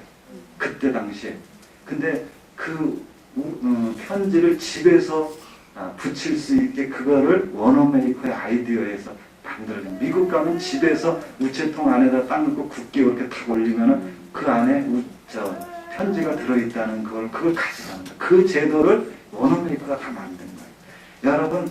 그때 당시에. 근데 그 편지를 집에서 붙일 수 있게 그거를 워너메이커의 아이디어에서 만들어낸. 미국 가면 집에서 우체통 안에다 딱 넣고 굳게 이렇게 탁 올리면은 그 안에 편지가 들어있다는 그걸 가져갑니다. 그 제도를 워너메이커가 다 만든 거예요. 여러분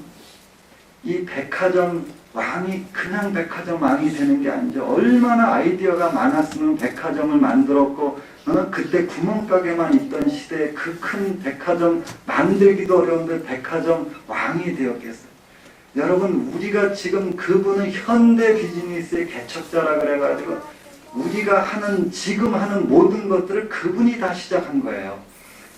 이 백화점 왕이 그냥 백화점 왕이 되는 게 아니죠. 얼마나 아이디어가 많았으면 백화점을 만들었고 그때 구멍가게만 있던 시대에 그 큰 백화점 만들기도 어려운데 백화점 왕이 되었겠어요. 여러분 우리가 지금 그분은 현대 비즈니스의 개척자라 그래가지고 우리가 지금 하는 모든 것들을 그분이 다 시작한 거예요.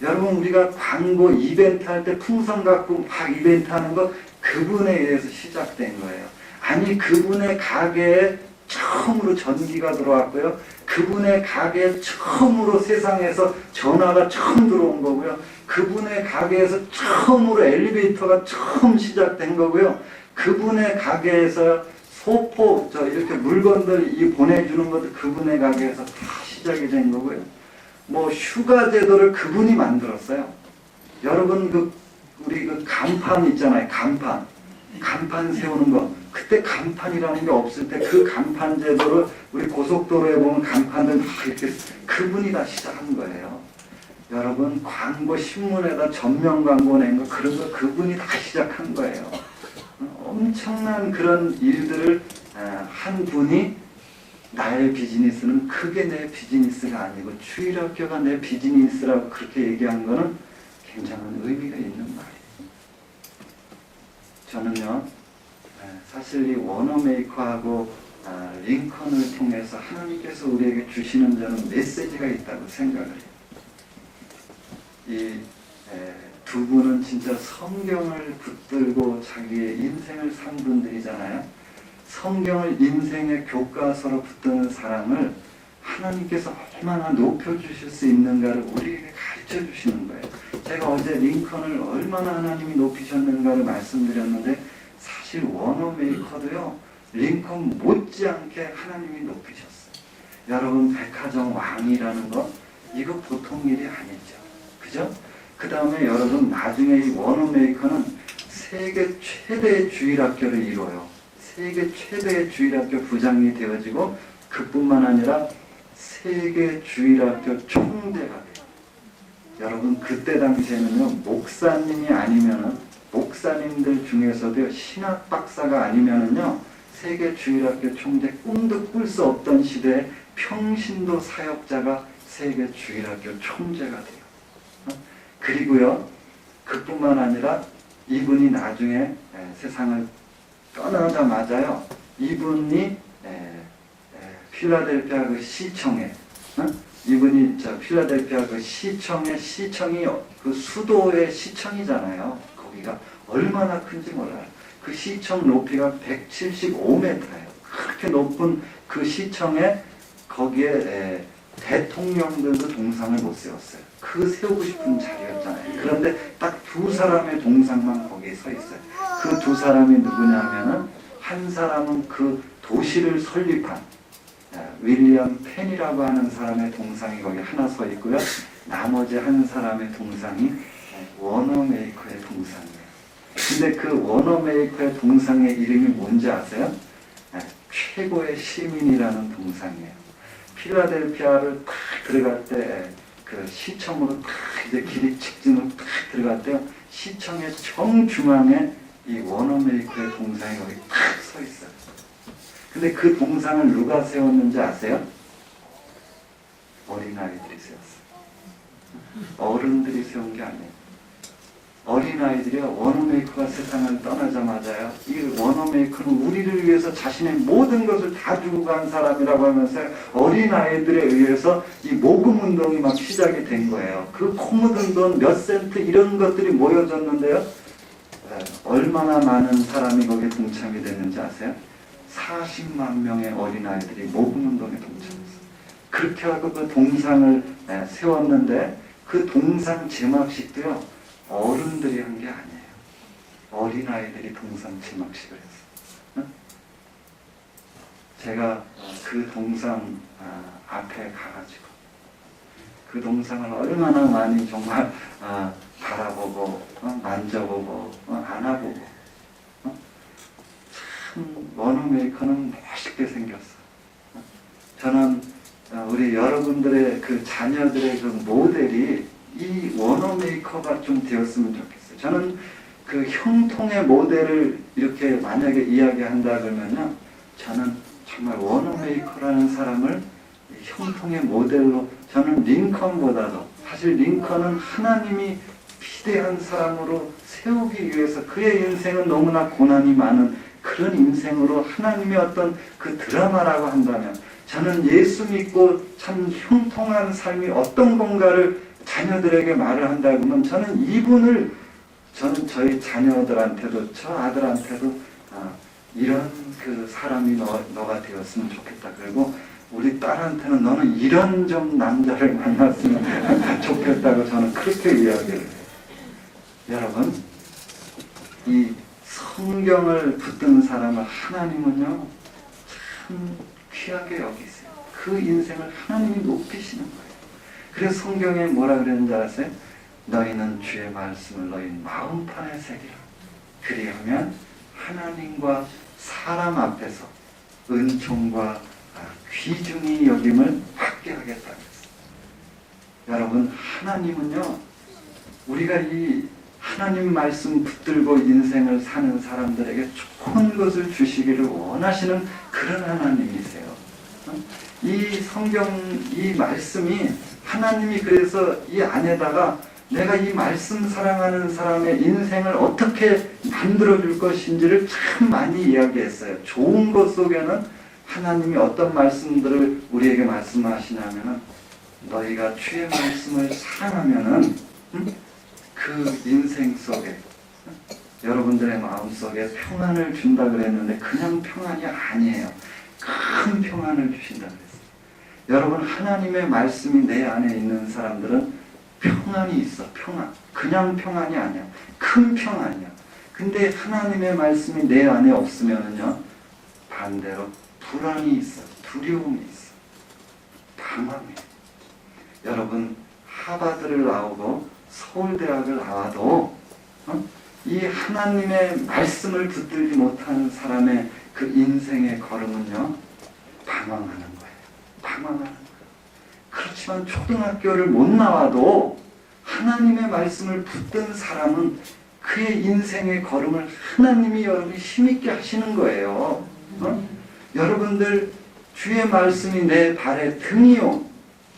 여러분 우리가 광고 이벤트 할 때 풍선 갖고 막 이벤트 하는 거 그분에 의해서 시작된 거예요. 아니 그분의 가게에 처음으로 전기가 들어왔고요. 그분의 가게에 처음으로 세상에서 전화가 처음 들어온 거고요. 그분의 가게에서 처음으로 엘리베이터가 처음 시작된 거고요. 그분의 가게에서 소포 이렇게 물건들 보내주는 것도 그분의 가게에서 다 시작이 된 거고요. 뭐 휴가 제도를 그분이 만들었어요. 여러분 우리 간판 있잖아요. 간판 세우는 거. 그때 간판이라는 게 없을 때 그 간판 제도를 우리 고속도로에 보면 간판들 다 이렇게 그분이 다 시작한 거예요. 여러분 광고 신문에다 전면 광고 낸 거 그런 거 그분이 다 시작한 거예요. 엄청난 그런 일들을 한 분이 나의 비즈니스는 그게 내 비즈니스가 아니고 주일학교가 내 비즈니스라고 그렇게 얘기한 거는 굉장한 의미가 있는 말이에요. 저는요 사실 이 워너메이커하고 링컨을 통해서 하나님께서 우리에게 주시는 저는 메시지가 있다고 생각을 해요. 이 두 분은 진짜 성경을 붙들고 자기의 인생을 산 분들이잖아요. 성경을 인생의 교과서로 붙드는 사람을 하나님께서 얼마나 높여주실 수 있는가를 우리에게 가르쳐 주시는 거예요. 제가 어제 링컨을 얼마나 하나님이 높이셨는가를 말씀드렸는데 사실 워너메이커도요 링컨 못지않게 하나님이 높이셨어요. 여러분 백화점 왕이라는 거 이거 보통 일이 아니죠. 그죠? 그 다음에 여러분 나중에 이 워너메이커는 세계 최대의 주일학교를 이뤄요. 세계 최대의 주일학교 부장이 되어지고 그뿐만 아니라 세계 주일학교 총대가 돼요. 여러분 그때 당시에는요 목사님이 아니면은 목사님들 중에서도 신학 박사가 아니면은요 세계 주일학교 총대 꿈도 꿀 수 없던 시대에 평신도 사역자가 세계 주일학교 총재가 돼요. 그리고요, 그뿐만 아니라 이분이 나중에 세상을 떠나자마자요, 이분이 필라델피아 그 시청에, 이분이 필라델피아 그 시청이 그 수도의 시청이잖아요. 거기가 얼마나 큰지 몰라요. 그 시청 높이가 175m예요. 그렇게 높은 그 시청에 거기에 대통령들도 동상을 못 세웠어요. 그 세우고 싶은 자리였잖아요. 그런데 딱 두 사람의 동상만 거기에 서 있어요. 그 두 사람이 누구냐면은, 한 사람은 그 도시를 설립한 윌리엄 펜이라고 하는 사람의 동상이 거기 하나 서 있고요. 나머지 한 사람의 동상이 워너메이커의 동상이에요. 근데 그 워너메이커의 동상의 이름이 뭔지 아세요? 최고의 시민이라는 동상이에요. 필라델피아를 탁 들어갈 때, 그 시청으로 탁 이제 길이 직진으로 탁 들어갈 때, 시청의 정중앙에 이 워너메이커의 동상이 거기 탁 서 있어요. 근데 그 동상을 누가 세웠는지 아세요? 어린아이들이 세웠어요. 어른들이 세운 게 아니에요. 어린아이들이요, 워너메이커가 세상을 떠나자마자요, 이 워너메이커는 우리를 위해서 자신의 모든 것을 다 주고 간 사람이라고 하면서 어린아이들에 의해서 이 모금운동이 막 시작이 된 거예요. 그 코 묻은 돈 몇 센트 이런 것들이 모여졌는데요, 얼마나 많은 사람이 거기에 동참이 됐는지 아세요? 40만 명의 어린아이들이 모금운동에 동참했어요. 그렇게 하고 그 동상을 세웠는데, 그 동상 제막식도요, 어른들이 한 게 아니에요. 어린아이들이 동상 제막식을 했어요. 제가 그 동상 앞에 가가지고 그 동상을 얼마나 많이 정말 바라보고 만져보고 안아보고, 참 워너메이커는 멋있게 생겼어. 저는 우리 여러분들의 그 자녀들의 그 모델이 이 워너메이커가 좀 되었으면 좋겠어요. 저는 그 형통의 모델을 이렇게 만약에 이야기한다 그러면요, 저는 정말 워너메이커라는 사람을 형통의 모델로, 저는 링컨보다도, 사실 링컨은 하나님이 비대한 사람으로 세우기 위해서, 그의 인생은 너무나 고난이 많은 그런 인생으로 하나님의 어떤 그 드라마라고 한다면, 저는 예수 믿고 참 형통한 삶이 어떤 건가를 자녀들에게 말을 한다 그러면, 저는 이분을, 저는 저희 자녀들한테도, 저 아들한테도 이런 그 사람이 너가 되었으면 좋겠다. 그리고 우리 딸한테는 너는 이런 좀 남자를 만났으면 좋겠다고 저는 그렇게 이야기를 해요. 여러분, 이 성경을 붙든 사람을 하나님은요, 참 귀하게 여기세요. 그 인생을 하나님이 높이시는 거예요. 그래서 성경에 뭐라 그랬는지 아세요? 너희는 주의 말씀을 너희 마음판에 새기라. 그리하면 하나님과 사람 앞에서 은총과 귀중히 여김을 받게 하겠다 그랬어요. 여러분, 하나님은요, 우리가 이 하나님 말씀 붙들고 인생을 사는 사람들에게 좋은 것을 주시기를 원하시는 그런 하나님이세요. 이 성경, 이 말씀이 하나님이 그래서 이 안에다가 내가 이 말씀 사랑하는 사람의 인생을 어떻게 만들어줄 것인지를 참 많이 이야기했어요. 좋은 것 속에는 하나님이 어떤 말씀들을 우리에게 말씀하시냐면은, 너희가 주의 말씀을 사랑하면은 그 인생 속에 여러분들의 마음속에 평안을 준다 그랬는데, 그냥 평안이 아니에요. 큰 평안을 주신다 그랬어요. 여러분, 하나님의 말씀이 내 안에 있는 사람들은 평안이 있어. 평안. 그냥 평안이 아니야. 큰 평안이야. 근데 하나님의 말씀이 내 안에 없으면은요, 반대로 불안이 있어. 두려움이 있어. 방황해. 여러분, 하버드를 나오고 서울대학을 나와도 이 하나님의 말씀을 붙들지 못하는 사람의 그 인생의 걸음은요, 방황하는 거예요. 방황하는 거예요. 그렇지만 초등학교를 못 나와도 하나님의 말씀을 붙든 사람은 그의 인생의 걸음을 하나님이 여러분이 힘있게 하시는 거예요. 여러분들, 주의 말씀이 내 발의 등이요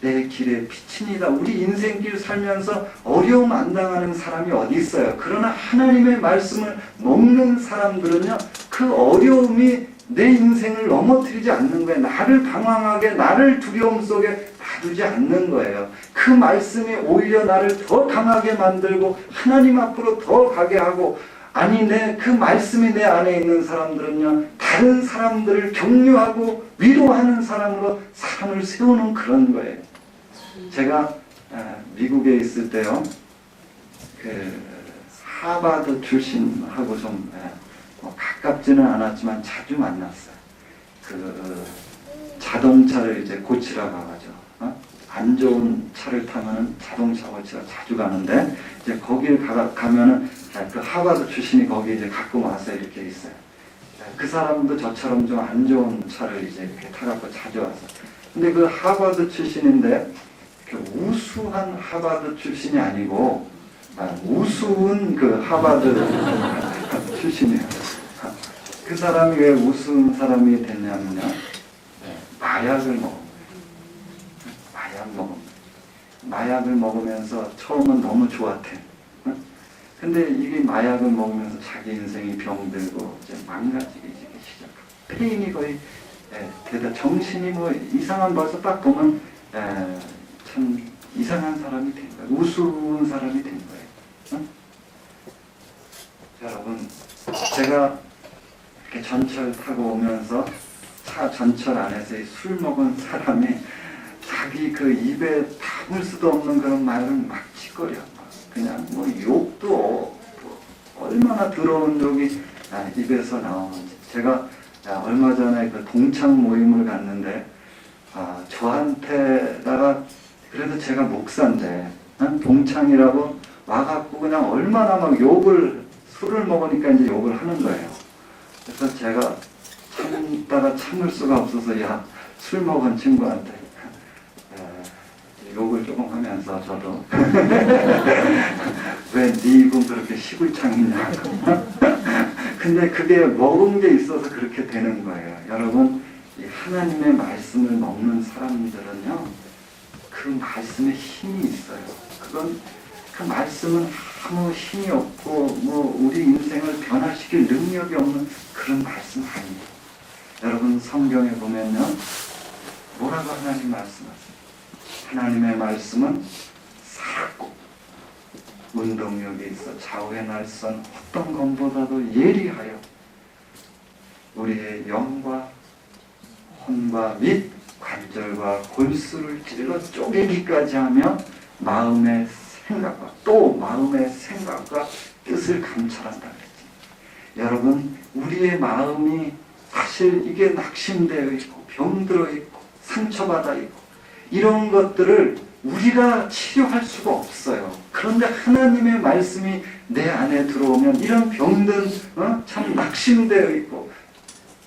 내 길의 빛이니다. 우리 인생길 살면서 어려움 안 당하는 사람이 어디 있어요? 그러나 하나님의 말씀을 먹는 사람들은요, 그 어려움이 내 인생을 넘어뜨리지 않는 거예요. 나를 방황하게, 나를 두려움 속에 놔두지 않는 거예요. 그 말씀이 오히려 나를 더 강하게 만들고 하나님 앞으로 더 가게 하고, 아니 그 말씀이 내 안에 있는 사람들은요, 다른 사람들을 격려하고 위로하는 사람으로 사람을 세우는 그런 거예요. 제가 미국에 있을 때요, 그 하버드 출신하고 좀 가깝지는 않았지만 자주 만났어요. 그 자동차를 이제 고치러 가가지고 안 좋은 차를 타면은 자동차 고치러 자주 가는데, 이제 거길 가면은 그 하버드 출신이 거기 이제 갖고 와서 이렇게 있어요. 그 사람도 저처럼 좀 안 좋은 차를 이제 이렇게 타갖고 자주 와서. 근데 그 하버드 출신인데, 우수한 하버드 출신이 아니고, 우스운 그 하버드 출신이에요. 그 사람이 왜 우스운 사람이 됐냐면요, 마약을 먹은 거예요. 마약을 먹으면서 처음은 너무 좋았대. 근데 이게 마약을 먹으면서 자기 인생이 병들고 이제 망가지기 시작하고, 페인이 거의 대다 정신이 뭐 이상한, 벌써 딱 보면 참 이상한 사람이 된 거예요. 우스운 사람이 된 거예요. 여러분, 제가 이렇게 전철 타고 오면서 차 전철 안에서 술 먹은 사람이 자기 그 입에 담을 수도 없는 그런 말을 막 짓거려. 그냥 뭐 욕도 얼마나 더러운 욕이 입에서 나오는지. 제가 얼마 전에 그 동창 모임을 갔는데, 저한테다가, 그래도 제가 목사인데 동창이라고 와갖고 그냥 얼마나 막 술을 먹으니까 이제 욕을 하는 거예요. 그래서 제가 참다가 참을 수가 없어서, 야, 술 먹은 친구한테 욕을 조금 하면서, 저도 왜 네 입은 그렇게 시골창이냐. 근데 그게 먹은 게 있어서 그렇게 되는 거예요. 여러분, 이 하나님의 말씀을 먹는 사람들은요, 그 말씀에 힘이 있어요. 그 말씀은 아무 힘이 없고 뭐 우리 인생을 변화시킬 능력이 없는 그런 말씀 아니에요. 여러분, 성경에 보면요, 뭐라고 하나님 말씀하세요? 하나님의 말씀은 살았고 운동력이 있어 좌우의 날선 어떤 것보다도 예리하여 우리의 영과 혼과 및 관절과 골수를 찔러 쪼개기까지 하며 마음의 생각과 또 마음의 생각과 뜻을 감찰한다 그랬지. 여러분, 우리의 마음이 사실 이게 낙심되어 있고 병들어 있고 상처받아 있고 이런 것들을 우리가 치료할 수가 없어요. 그런데 하나님의 말씀이 내 안에 들어오면 이런 병든 참 낙심되어 있고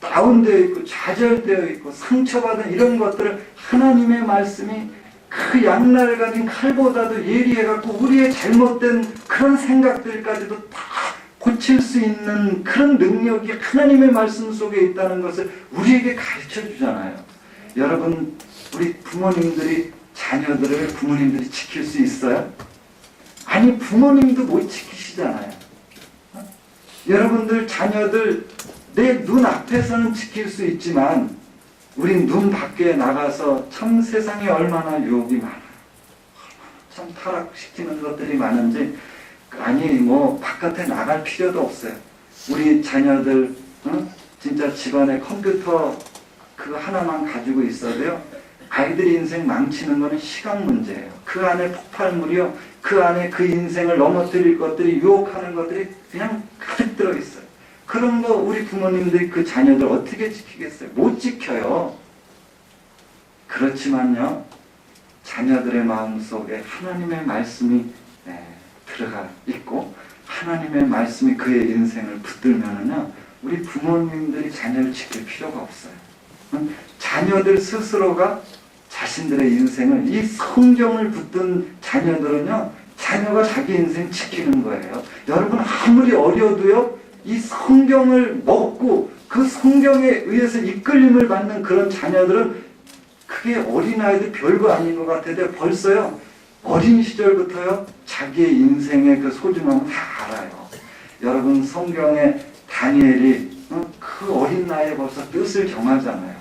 다운되어 있고 좌절되어 있고 상처받은 이런 것들을 하나님의 말씀이 그 양날 가진 칼보다도 예리해갖고 우리의 잘못된 그런 생각들까지도 다 고칠 수 있는 그런 능력이 하나님의 말씀 속에 있다는 것을 우리에게 가르쳐 주잖아요. 여러분, 우리 부모님들이 자녀들을 부모님들이 지킬 수 있어요? 아니, 부모님도 못 지키시잖아요. 여러분들 자녀들 내 눈 앞에서는 지킬 수 있지만 우린 눈 밖에 나가서 참 세상에 얼마나 유혹이 많아요. 참 타락시키는 것들이 많은지, 아니 뭐 바깥에 나갈 필요도 없어요. 우리 자녀들 진짜 집안에 컴퓨터 그거 하나만 가지고 있어도요, 아이들 인생 망치는 거는 시간 문제예요. 그 안에 폭발물이요, 그 안에 그 인생을 넘어뜨릴 것들이, 유혹하는 것들이 그냥 가득 들어있어요. 그런 거 우리 부모님들이 그 자녀들 어떻게 지키겠어요? 못 지켜요. 그렇지만요, 자녀들의 마음속에 하나님의 말씀이 들어가 있고 하나님의 말씀이 그의 인생을 붙들면은요, 우리 부모님들이 자녀를 지킬 필요가 없어요. 자녀들 스스로가 자신들의 인생을, 이 성경을 붙든 자녀들은요, 자녀가 자기 인생 지키는 거예요. 여러분, 아무리 어려도요, 이 성경을 먹고 그 성경에 의해서 이끌림을 받는 그런 자녀들은 그게 어린아이도 별거 아닌 것 같아도 벌써요, 어린 시절부터요, 자기의 인생의 그 소중함을 다 알아요. 여러분, 성경에 다니엘이 그 어린 나이에 벌써 뜻을 정하잖아요.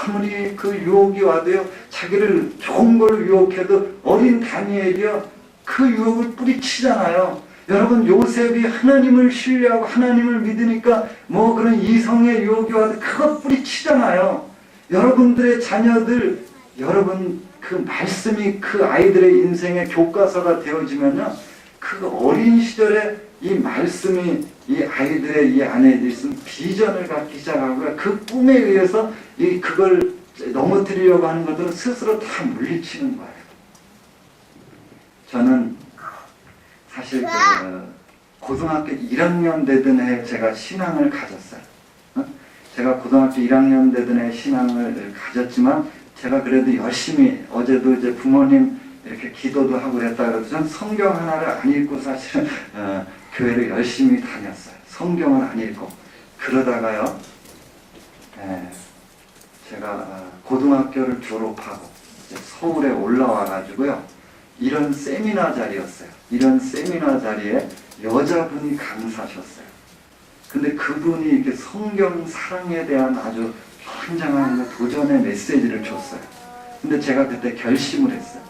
아무리 그 유혹이 와도요, 자기를 좋은 걸로 유혹해도 어린 다니엘이요, 그 유혹을 뿌리치잖아요. 여러분, 요셉이 하나님을 신뢰하고 하나님을 믿으니까 뭐 그런 이성의 유혹이 와도 그거 뿌리치잖아요. 여러분들의 자녀들, 여러분 그 말씀이 그 아이들의 인생의 교과서가 되어지면요, 그 어린 시절에 이 말씀이 이 아이들의 이 안에 있는 비전을 갖기 시작하고요, 그 꿈에 의해서 그걸 넘어뜨리려고 하는 것들은 스스로 다 물리치는 거예요. 저는 사실 고등학교 1학년 되던 해 제가 신앙을 가졌어요. 제가 고등학교 1학년 되던 해 신앙을 가졌지만, 제가 그래도 열심히, 어제도 이제 부모님 이렇게 기도도 하고 그랬다 그래도 전 성경 하나를 안 읽고 사실은 교회를 열심히 다녔어요. 성경을 안 읽고. 그러다가요, 제가 고등학교를 졸업하고 이제 서울에 올라와 가지고요, 이런 세미나 자리였어요. 이런 세미나 자리에 여자분이 강사셨어요. 근데 그분이 이렇게 성경 사랑에 대한 아주 굉장한 도전의 메시지를 줬어요. 근데 제가 그때 결심을 했어요.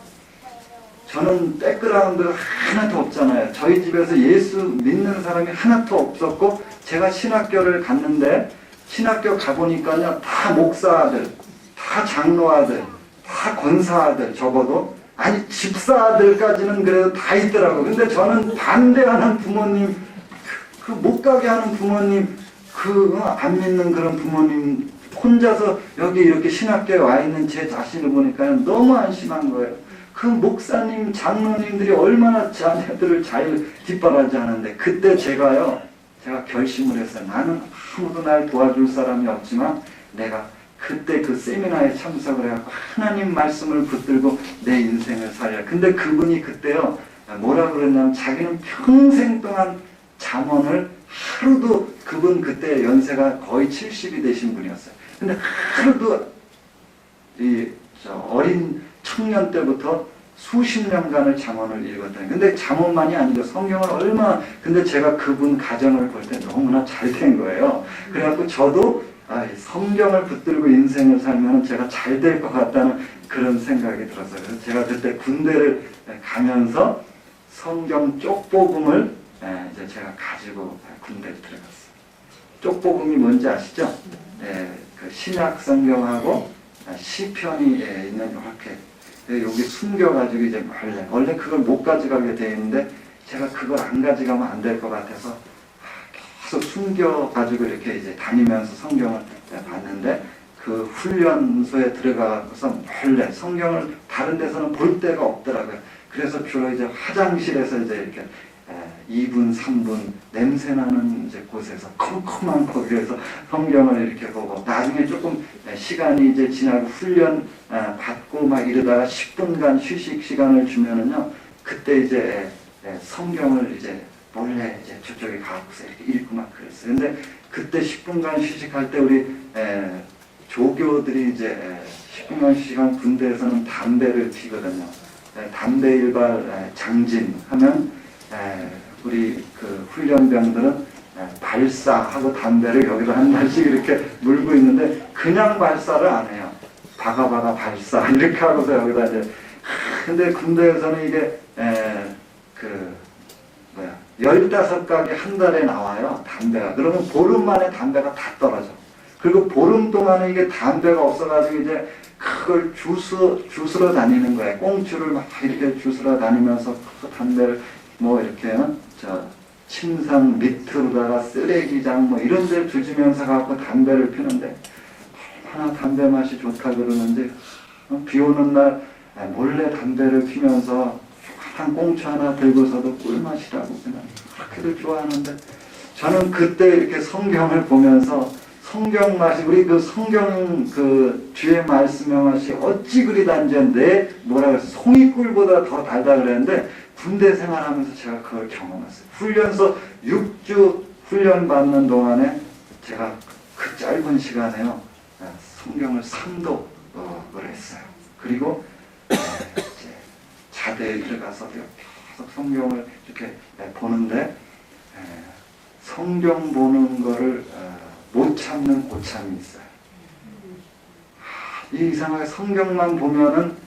저는 백그라운드가 하나도 없잖아요. 저희 집에서 예수 믿는 사람이 하나도 없었고, 제가 신학교를 갔는데, 신학교 가보니까요, 다 목사아들, 다 장로아들, 다 권사아들, 적어도 아니 집사아들까지는 그래도 다 있더라고요. 근데 저는 반대하는 부모님, 그 못 가게 하는 부모님, 안 믿는 그런 부모님 혼자서 여기 이렇게 신학교에 와 있는 제 자신을 보니까 너무 안심한 거예요. 그 목사님, 장로님들이 얼마나 자녀들을 잘 뒷바라지 하는데, 그때 제가 결심을 했어요. 나는 아무도 날 도와줄 사람이 없지만 내가 그때 그 세미나에 참석을 해갖고 하나님 말씀을 붙들고 내 인생을 살려. 근데 그분이 그때요, 뭐라 그랬냐면, 자기는 평생 동안 잠언을 하루도, 그분 그때 연세가 거의 70이 되신 분이었어요. 근데 하루도 어린 청년 때부터 수십 년간을 잠언을 읽었다니. 근데 잠언만이 아니고 성경을 얼마나, 근데 제가 그분 가정을 볼 때 너무나 잘 된 거예요. 그래갖고 저도 성경을 붙들고 인생을 살면 제가 잘 될 것 같다는 그런 생각이 들었어요. 그래서 제가 그때 군대를 가면서 성경 쪽복음을 이제 제가 가지고 군대에 들어갔어요. 쪽복음이 뭔지 아시죠? 그 신약 성경하고 시편이 있는 이렇게 여기 숨겨가지고 이제 원래 그걸 못 가져가게 돼 있는데, 제가 그걸 안 가져가면 안 될 것 같아서 계속 숨겨가지고 이렇게 이제 다니면서 성경을 봤는데, 그 훈련소에 들어가서 원래 성경을 다른 데서는 볼 데가 없더라고요. 그래서 주로 이제 화장실에서 이제 이렇게 2분, 3분 냄새나는 이제 곳에서 컴컴한 거기에서 성경을 이렇게 보고, 나중에 조금 시간이 이제 지나고 훈련 받고 막 이러다가 10분간 휴식 시간을 주면은요, 그때 이제 성경을 이제 몰래 이제 저쪽에 가고서 이렇게 읽고 막 그랬어요. 근데 그때 10분간 휴식할 때 우리 조교들이 이제 10분간 휴식한 군대에서는 담배를 피거든요. 담배 일발 장진 하면 우리 그 훈련병들은 발사하고 담배를 여기서 한 달씩 이렇게 물고 있는데, 그냥 발사를 안 해요. 바가바가 발사 이렇게 하고서 여기다 이제. 근데 군대에서는 이게 15가게 한 달에 나와요, 담배가. 그러면 보름 만에 담배가 다 떨어져. 그리고 보름 동안에 이게 담배가 없어가지고 이제 그걸 주스러 다니는 거예요. 꽁추를 막 이렇게 주스러 다니면서 그 담배를 뭐 이렇게 침상 밑으로다가 쓰레기장 뭐 이런 데 두지면서 갖고 담배를 피는데, 얼마나 담배 맛이 좋다 그러는지, 비 오는 날 몰래 담배를 피면서 한 꽁초 하나 들고서도 꿀맛이라고 그냥 그렇게들 좋아하는데, 저는 그때 이렇게 성경을 보면서 성경 맛이, 우리 그 성경 그 뒤에 말씀의 맛이 어찌 그리 단지한데, 뭐라 그랬어, 송이꿀보다 더 달다 그랬는데, 군대 생활하면서 제가 그걸 경험했어요. 훈련소 6주 훈련 받는 동안에 제가 그 짧은 시간에요, 성경을 3도 그걸 했어요. 그리고 이제 자대에 들어가서 계속 성경을 이렇게 보는데 성경 보는 거를 못 참는 고참이 있어요. 이상하게 성경만 보면은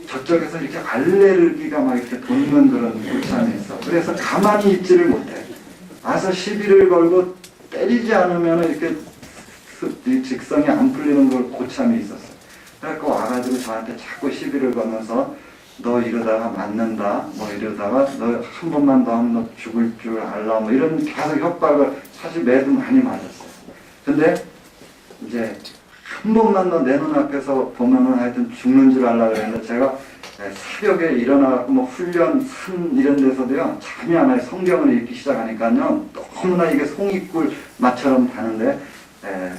저쪽에서 이렇게 알레르기가 막 이렇게 돋는 그런 고참이 있어. 그래서 가만히 있지를 못해. 와서 시비를 걸고 때리지 않으면 이렇게 직성이 안 풀리는 걸 고참이 있었어요. 그래서 와가지고 저한테 자꾸 시비를 걸면서 너 이러다가 맞는다, 뭐 이러다가 너 한 번만 더 하면 너 죽을 줄 알라, 뭐 이런 계속 협박을 사실 매도 많이 맞았어요. 근데 이제 한 번만 더 내 눈앞에서 보면은 하여튼 죽는 줄 알라 그랬는데 제가 새벽에 일어나갖고 뭐 훈련, 산 이런 데서도요 잠이 안 와요. 성경을 읽기 시작하니까요 너무나 이게 송이꿀 맛처럼 가는데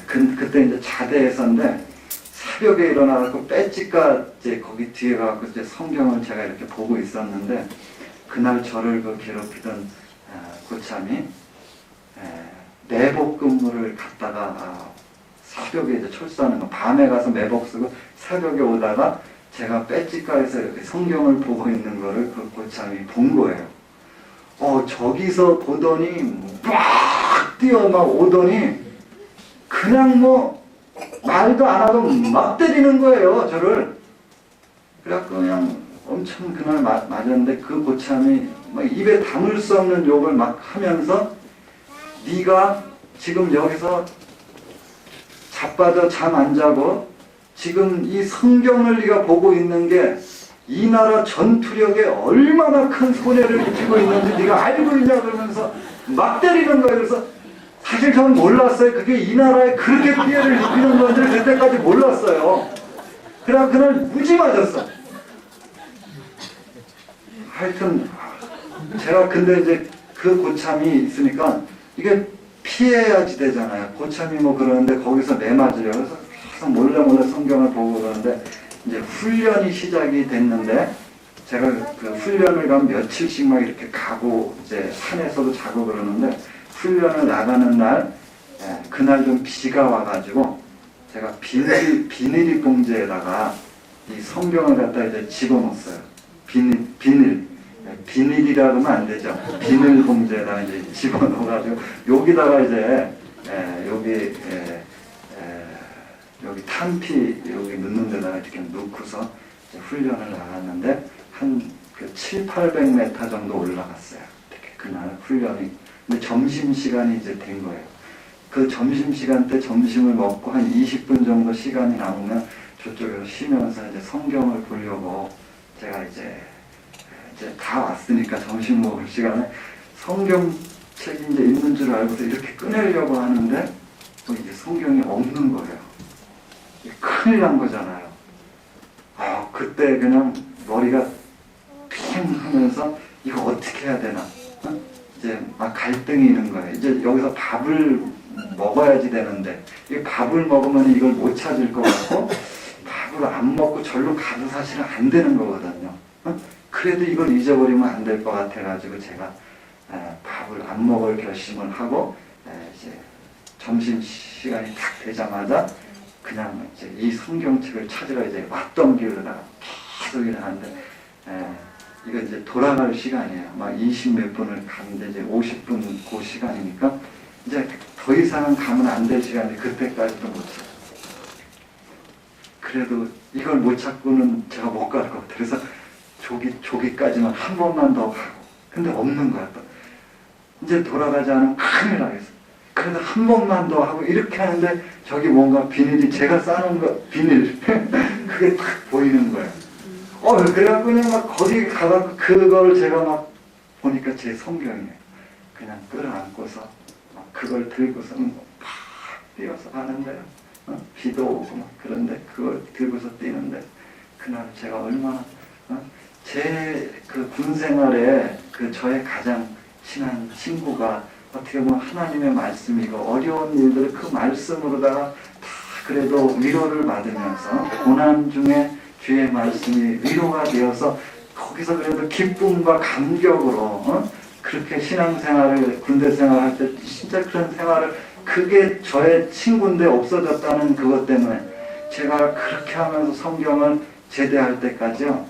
그때 이제 자대에서인데 새벽에 일어나갖고 배지가 이제 거기 뒤에 가갖고 이제 성경을 제가 이렇게 보고 있었는데 그날 저를 그 괴롭히던 고참이 내복 근무를 갔다가 새벽에 이제 철수하는 거 밤에 가서 매복 쓰고 새벽에 오다가 제가 배지가에서 이렇게 성경을 보고 있는 거를 그 고참이 본 거예요. 저기서 보더니 막 뛰어 막 오더니 그냥 뭐 말도 안 하고 막 때리는 거예요, 저를. 그래갖고 그냥 엄청 그날 맞았는데 그 고참이 막 입에 담을 수 없는 욕을 막 하면서 네가 지금 여기서 자빠져 잠 안 자고 지금 이 성경을 네가 보고 있는 게 이 나라 전투력에 얼마나 큰 손해를 입히고 있는지 네가 알고 있냐 그러면서 막 때리는 거예요. 그래서 사실 저는 몰랐어요. 그게 이 나라에 그렇게 피해를 입히는 건지 그때까지 몰랐어요. 그냥 그날 무지 맞았어. 하여튼 제가 근데 이제 그 고참이 있으니까 이게 피해야지 되잖아요. 고참이 뭐 그러는데 거기서 매 맞으려고 그래서 계속 몰래 성경을 보고 그러는데 이제 훈련이 시작이 됐는데 제가 그 훈련을 가면 며칠씩 막 이렇게 가고 이제 산에서도 자고 그러는데 훈련을 나가는 날 그날 좀 비가 와가지고 제가 비닐 봉지에다가 이 성경을 갖다 이제 집어넣었어요. 비닐이라 그러면 안 되죠. 비닐 봉지에다가 이제 집어넣어가지고 여기다가 이제 여기 탄피 여기 넣는 데다가 이렇게 넣고서 이제 훈련을 나갔는데 한 그 700-800m 정도 올라갔어요. 이렇게 그날 훈련이. 근데 점심시간이 이제 된 거예요. 그 점심시간 때 점심을 먹고 한 20분 정도 시간이 남으면 저쪽에서 쉬면서 이제 성경을 보려고 제가 이제 다 왔으니까 점심 먹을 시간에 성경책이 이제 있는 줄 알고서 이렇게 꺼내려고 하는데 또 이게 성경이 없는 거예요. 큰일 난 거잖아요. 그때 그냥 머리가 핑 하면서 이거 어떻게 해야 되나? 이제 막 갈등이 있는 거예요. 이제 여기서 밥을 먹어야지 되는데 이 밥을 먹으면 이걸 못 찾을 것 같고 밥을 안 먹고 절로 가도 사실은 안 되는 거거든요. 그래도 이걸 잊어버리면 안 될 것 같아가지고 제가 밥을 안 먹을 결심을 하고 이제 점심 시간이 딱 되자마자 그냥 이제 이 성경책을 찾으러 이제 왔던 길로다가 계속 일어났는데 이거 이제 돌아갈 시간이에요. 막 20몇 분을 가는데 이제 50분 그 시간이니까 이제 더 이상은 가면 안 될 시간인데 그때까지도 못 찾아요. 그래도 이걸 못 찾고는 제가 못 갈 것 같아요. 그래서 조기까지만 한 번만 더 가고 근데 없는 거야 또. 이제 돌아가지 않으면 큰일 나겠어. 그래도 한 번만 더 하고 이렇게 하는데 저기 뭔가 비닐이 제가 싸놓은 거 비닐 그게 딱 보이는 거예요. 그래갖고 그냥 막 거기 가갖고 그걸 제가 막 보니까 제 성경이에요. 그냥 끌어안고서 막 그걸 들고서 막 뛰어서 가는데요. 비도 오고 막 그런데 그걸 들고서 뛰는데 그날 제가 얼마나 제 그 군 생활에 그 저의 가장 친한 친구가 어떻게 보면 하나님의 말씀이고 어려운 일들을 그 말씀으로다가 다 그래도 위로를 받으면서 고난 중에 주의 말씀이 위로가 되어서 거기서 그래도 기쁨과 감격으로 그렇게 신앙생활을 군대 생활할 때 진짜 그런 생활을 그게 저의 친구인데 없어졌다는 그것 때문에 제가 그렇게 하면서 성경을 제대할 때까지요,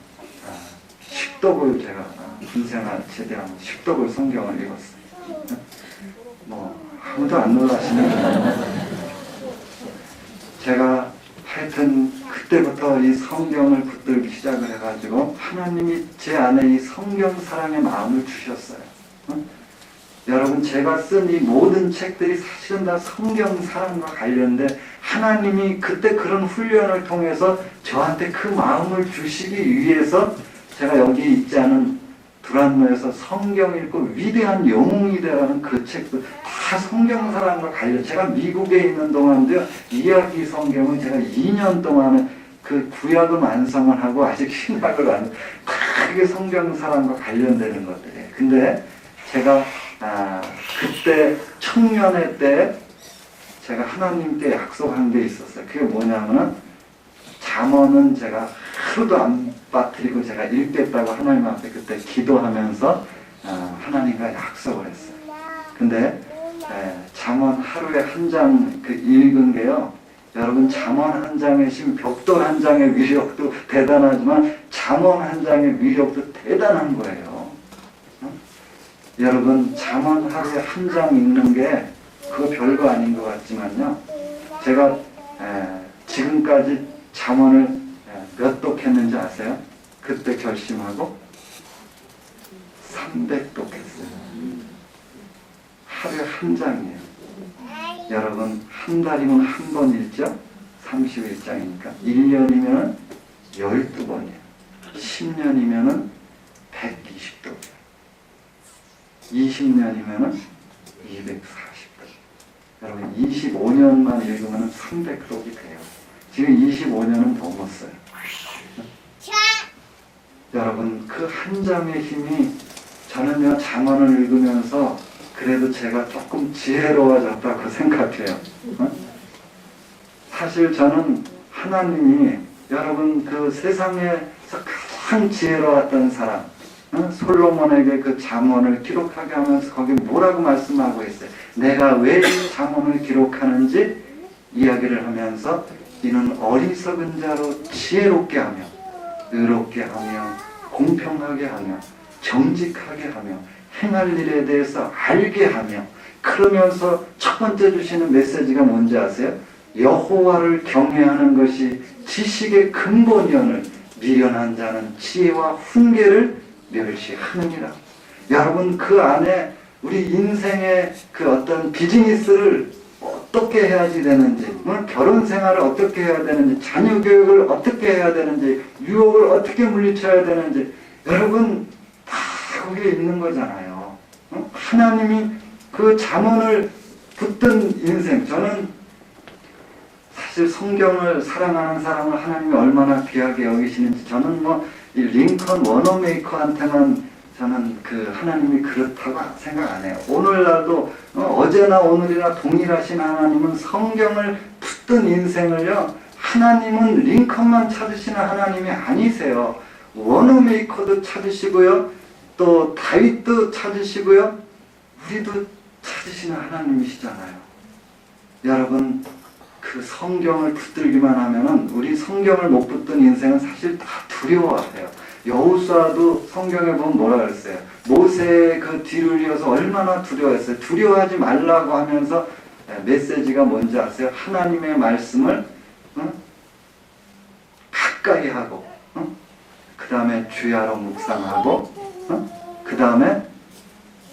십독을 제가 군생활 제대하면 십독을 성경을 읽었어요. 뭐 아무도 안 놀라시네요. 제가 하여튼 그때부터 이 성경을 붙들기 시작을 해가지고 하나님이 제 안에 이 성경 사랑의 마음을 주셨어요. 여러분, 제가 쓴 이 모든 책들이 사실은 다 성경 사랑과 관련돼 하나님이 그때 그런 훈련을 통해서 저한테 그 마음을 주시기 위해서 제가 여기 있지 않은 두란노에서 성경 읽고 위대한 영웅이 되라는 그 책도 다 성경 사랑과 관련. 제가 미국에 있는 동안도요, 이야기 성경은 제가 2년 동안에 그 구약을 완성을 하고 아직 신학을 안, 다 이게 성경 사랑과 관련되는 것들이에요. 근데 제가 그때 청년회 때 제가 하나님께 약속한 게 있었어요. 그게 뭐냐면은 잠언은 제가 하루도 안 빠뜨리고 제가 읽겠다고 하나님 앞에 그때 기도하면서 하나님과 약속을 했어요. 근데 잠언 하루에 한 장 그 읽은 게요, 여러분, 잠언 한 장의 벽돌 한 장의 위력도 대단하지만 잠언 한 장의 위력도 대단한 거예요. 여러분, 잠언 하루에 한 장 읽는 게 그거 별거 아닌 것 같지만요, 제가 지금까지 잠언을 몇 독 했는지 아세요? 그때 결심하고 300독 했어요. 하루에 한 장이에요. 여러분, 한 달이면 한 번 읽죠? 31장이니까 1년이면 12번이에요. 10년이면 120독이에요. 20년이면 240독. 여러분, 25년만 읽으면 300독이 돼요. 지금 25년은 넘었어요. 여러분, 그 한 장의 힘이, 저는요, 잠언을 읽으면서 그래도 제가 조금 지혜로워졌다고 생각해요. 사실 저는 하나님이, 여러분, 그 세상에서 가장 지혜로웠던 사람, 솔로몬에게 그 잠언을 기록하게 하면서 거기 뭐라고 말씀하고 있어요? 내가 왜 이 잠언을 기록하는지 이야기를 하면서 이는 어리석은 자로 지혜롭게 하며 의롭게 하며 공평하게 하며 정직하게 하며 행할 일에 대해서 알게 하며, 그러면서 첫 번째 주시는 메시지가 뭔지 아세요? 여호와를 경외하는 것이 지식의 근본이오늘 미련한 자는 지혜와 훈계를 멸시하느니라. 여러분, 그 안에 우리 인생의 그 어떤 비즈니스를 어떻게 해야지 되는지, 결혼 생활을 어떻게 해야 되는지, 자녀 교육을 어떻게 해야 되는지, 유혹을 어떻게 물리쳐야 되는지, 여러분 다 거기에 있는 거잖아요. 하나님이 그 잠언을 붙든 인생, 저는 사실 성경을 사랑하는 사람을 하나님이 얼마나 귀하게 여기시는지, 저는 이 링컨 워너메이커한테만 저는 그 하나님이 그렇다고 생각 안 해요. 오늘날도 어제나 오늘이나 동일하신 하나님은 성경을 붙든 인생을요, 하나님은 링컨만 찾으시는 하나님이 아니세요. 워너메이커도 찾으시고요, 또 다윗도 찾으시고요, 우리도 찾으시는 하나님이시잖아요. 여러분, 그 성경을 붙들기만 하면은, 우리 성경을 못 붙든 인생은 사실 다 두려워해요. 여호수아도 성경에 보면 뭐라 그랬어요? 모세의 그 뒤를 이어서 얼마나 두려워했어요. 두려워하지 말라고 하면서 메시지가 뭔지 아세요? 하나님의 말씀을 가까이 하고, 그 다음에 주야로 묵상하고, 그 다음에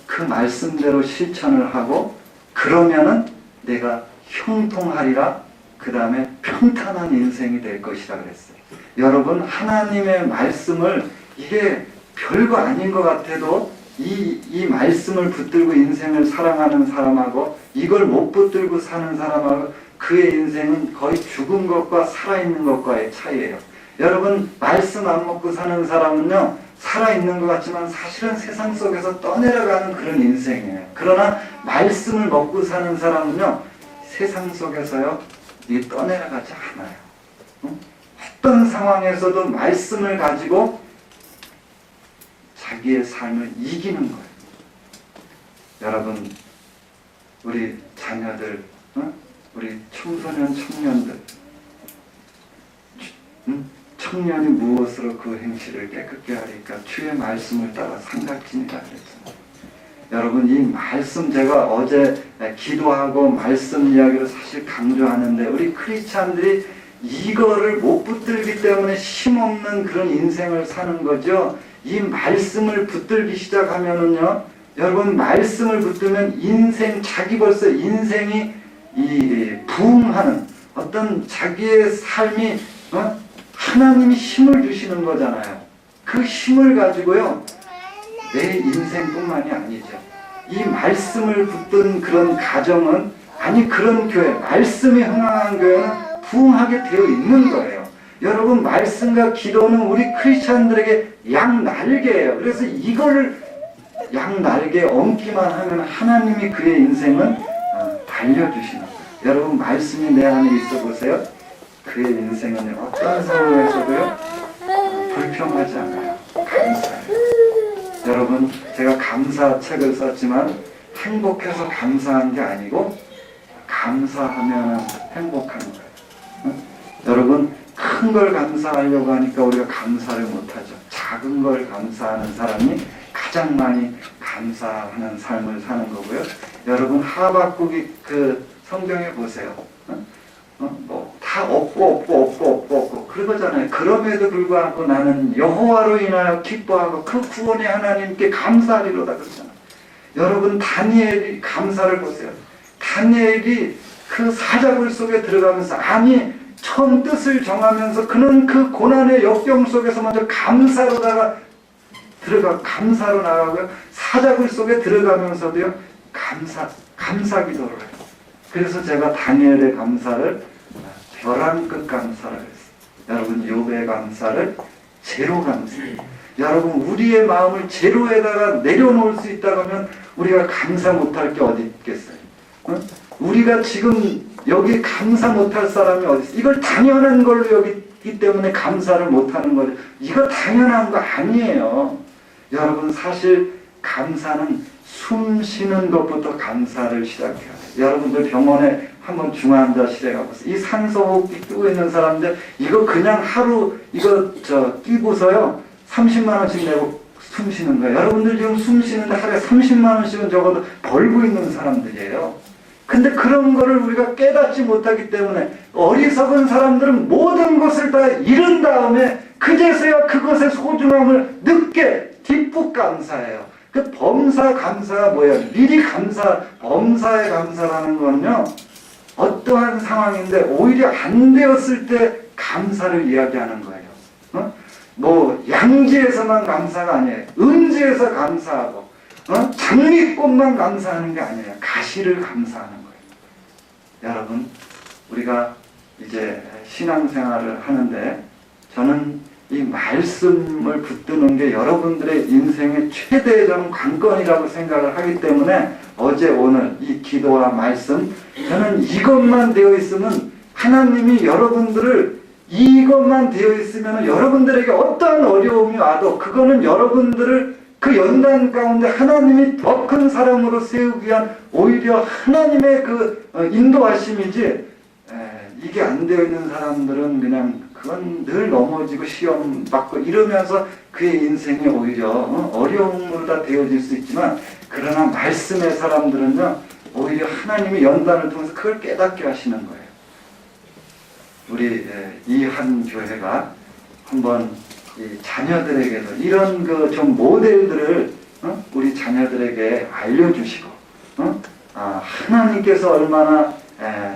그 말씀대로 실천을 하고, 그러면은 내가 형통하리라, 그 다음에 평탄한 인생이 될 것이라 그랬어요. 여러분, 하나님의 말씀을, 이게 별거 아닌 것 같아도 이 말씀을 붙들고 인생을 사랑하는 사람하고 이걸 못 붙들고 사는 사람하고 그의 인생은 거의 죽은 것과 살아있는 것과의 차이예요. 여러분, 말씀 안 먹고 사는 사람은요, 살아있는 것 같지만 사실은 세상 속에서 떠내려가는 그런 인생이에요. 그러나 말씀을 먹고 사는 사람은요, 세상 속에서요, 떠내려가지 않아요. 어떤 상황에서도 말씀을 가지고 자기의 삶을 이기는 거예요. 여러분, 우리 자녀들, 우리 청소년, 청년들, 청년이 무엇으로 그 행실을 깨끗게 하리까? 주의 말씀을 따라 삼각지니라 그랬습니다. 여러분, 이 말씀, 제가 어제 기도하고 말씀 이야기를 사실 강조하는데, 우리 크리스찬들이 이거를 못 붙들기 때문에 힘없는 그런 인생을 사는 거죠. 이 말씀을 붙들기 시작하면은요, 여러분, 말씀을 붙들면 인생, 자기 벌써 인생이 부흥하는 어떤 자기의 삶이 하나님이 힘을 주시는 거잖아요. 그 힘을 가지고요, 내 인생뿐만이 아니죠. 이 말씀을 붙든 그런 가정은, 아니 그런 교회, 말씀이 흥황한 교회는 부흥하게 되어 있는 거예요. 여러분, 말씀과 기도는 우리 크리스찬들에게 양날개예요. 그래서 이걸 양날개에 얹기만 하면 하나님이 그의 인생은 달려주시는 거예요. 여러분, 말씀이 내 안에 있어 보세요. 그의 인생은 어떤 상황에서도요, 불평하지 않아요. 감사해요. 여러분, 제가 감사 책을 썼지만 행복해서 감사한 게 아니고 감사하면 행복한 거예요. 여러분, 큰 걸 감사하려고 하니까 우리가 감사를 못하죠. 작은 걸 감사하는 사람이 가장 많이 감사하는 삶을 사는 거고요. 여러분, 하박국이 그 성경에 보세요. 다 없고 그러잖아요. 그럼에도 불구하고 나는 여호와로 인하여 기뻐하고 그 구원의 하나님께 감사하리로다 그러잖아요. 여러분, 다니엘이 감사를 보세요. 다니엘이 그 사자굴 속에 들어가면서, 아니 처음 뜻을 정하면서 그는 그 고난의 역경 속에서 먼저 감사로다가 감사로 나가고요. 사자굴 속에 들어가면서도요, 감사 기도를 해요. 그래서 제가 다니엘의 감사를 벼랑 끝 감사를 했어요. 여러분, 욥의 감사를 제로 감사예요. 여러분, 우리의 마음을 제로에다가 내려놓을 수 있다고 하면 우리가 감사 못할 게 어디 있겠어요? 우리가 지금 여기 감사 못할 사람이 어디 있어요? 이걸 당연한 걸로 여기기 때문에 감사를 못하는 거죠. 이거 당연한 거 아니에요. 여러분, 사실 감사는 숨 쉬는 것부터 감사를 시작해야 돼요. 여러분들 병원에 한번 중환자실에 가보세요. 이 산소호흡기 끼고 있는 사람들, 이거 그냥 하루 끼고서요 30만 원씩 내고 숨 쉬는 거예요. 여러분들 지금 숨 쉬는데 하루에 30만 원씩은 적어도 벌고 있는 사람들이에요. 근데 그런 거를 우리가 깨닫지 못하기 때문에 어리석은 사람들은 모든 것을 다 잃은 다음에 그제서야 그것의 소중함을 늦게 뒷북 감사해요. 그 범사 감사가 뭐예요? 미리 범사의 감사라는 거는요, 어떠한 상황인데 오히려 안 되었을 때 감사를 이야기하는 거예요. 양지에서만 감사가 아니에요. 음지에서 감사하고, 장미꽃만 감사하는 게 아니에요. 가시를 감사하는 거예요. 여러분, 우리가 이제 신앙생활을 하는데, 저는 이 말씀을 붙드는 게 여러분들의 인생의 최대의 관건이라고 생각을 하기 때문에 어제 오늘 이 기도와 말씀, 저는 이것만 되어 있으면 하나님이 여러분들을, 이것만 되어 있으면 여러분들에게 어떠한 어려움이 와도 그거는 여러분들을 그 연단 가운데 하나님이 더 큰 사람으로 세우기 위한 오히려 하나님의 그 인도하심이지, 이게 안 되어 있는 사람들은 그냥 그건 늘 넘어지고 시험 받고 이러면서 그의 인생이 오히려 어려움으로 다 되어질 수 있지만, 그러나 말씀의 사람들은요, 오히려 하나님이 연단을 통해서 그걸 깨닫게 하시는 거예요. 우리 이 한 교회가 한번 이 자녀들에게도 이런 그 좀 모델들을 우리 자녀들에게 알려주시고, 하나님께서 얼마나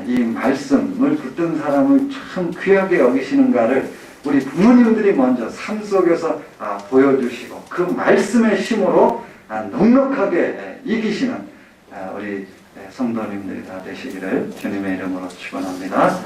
이 말씀을 붙든 사람을 참 귀하게 여기시는가를 우리 부모님들이 먼저 삶 속에서 보여주시고, 그 말씀의 힘으로 넉넉하게 이기시는 우리 성도님들이 다 되시기를 주님의 이름으로 축원합니다.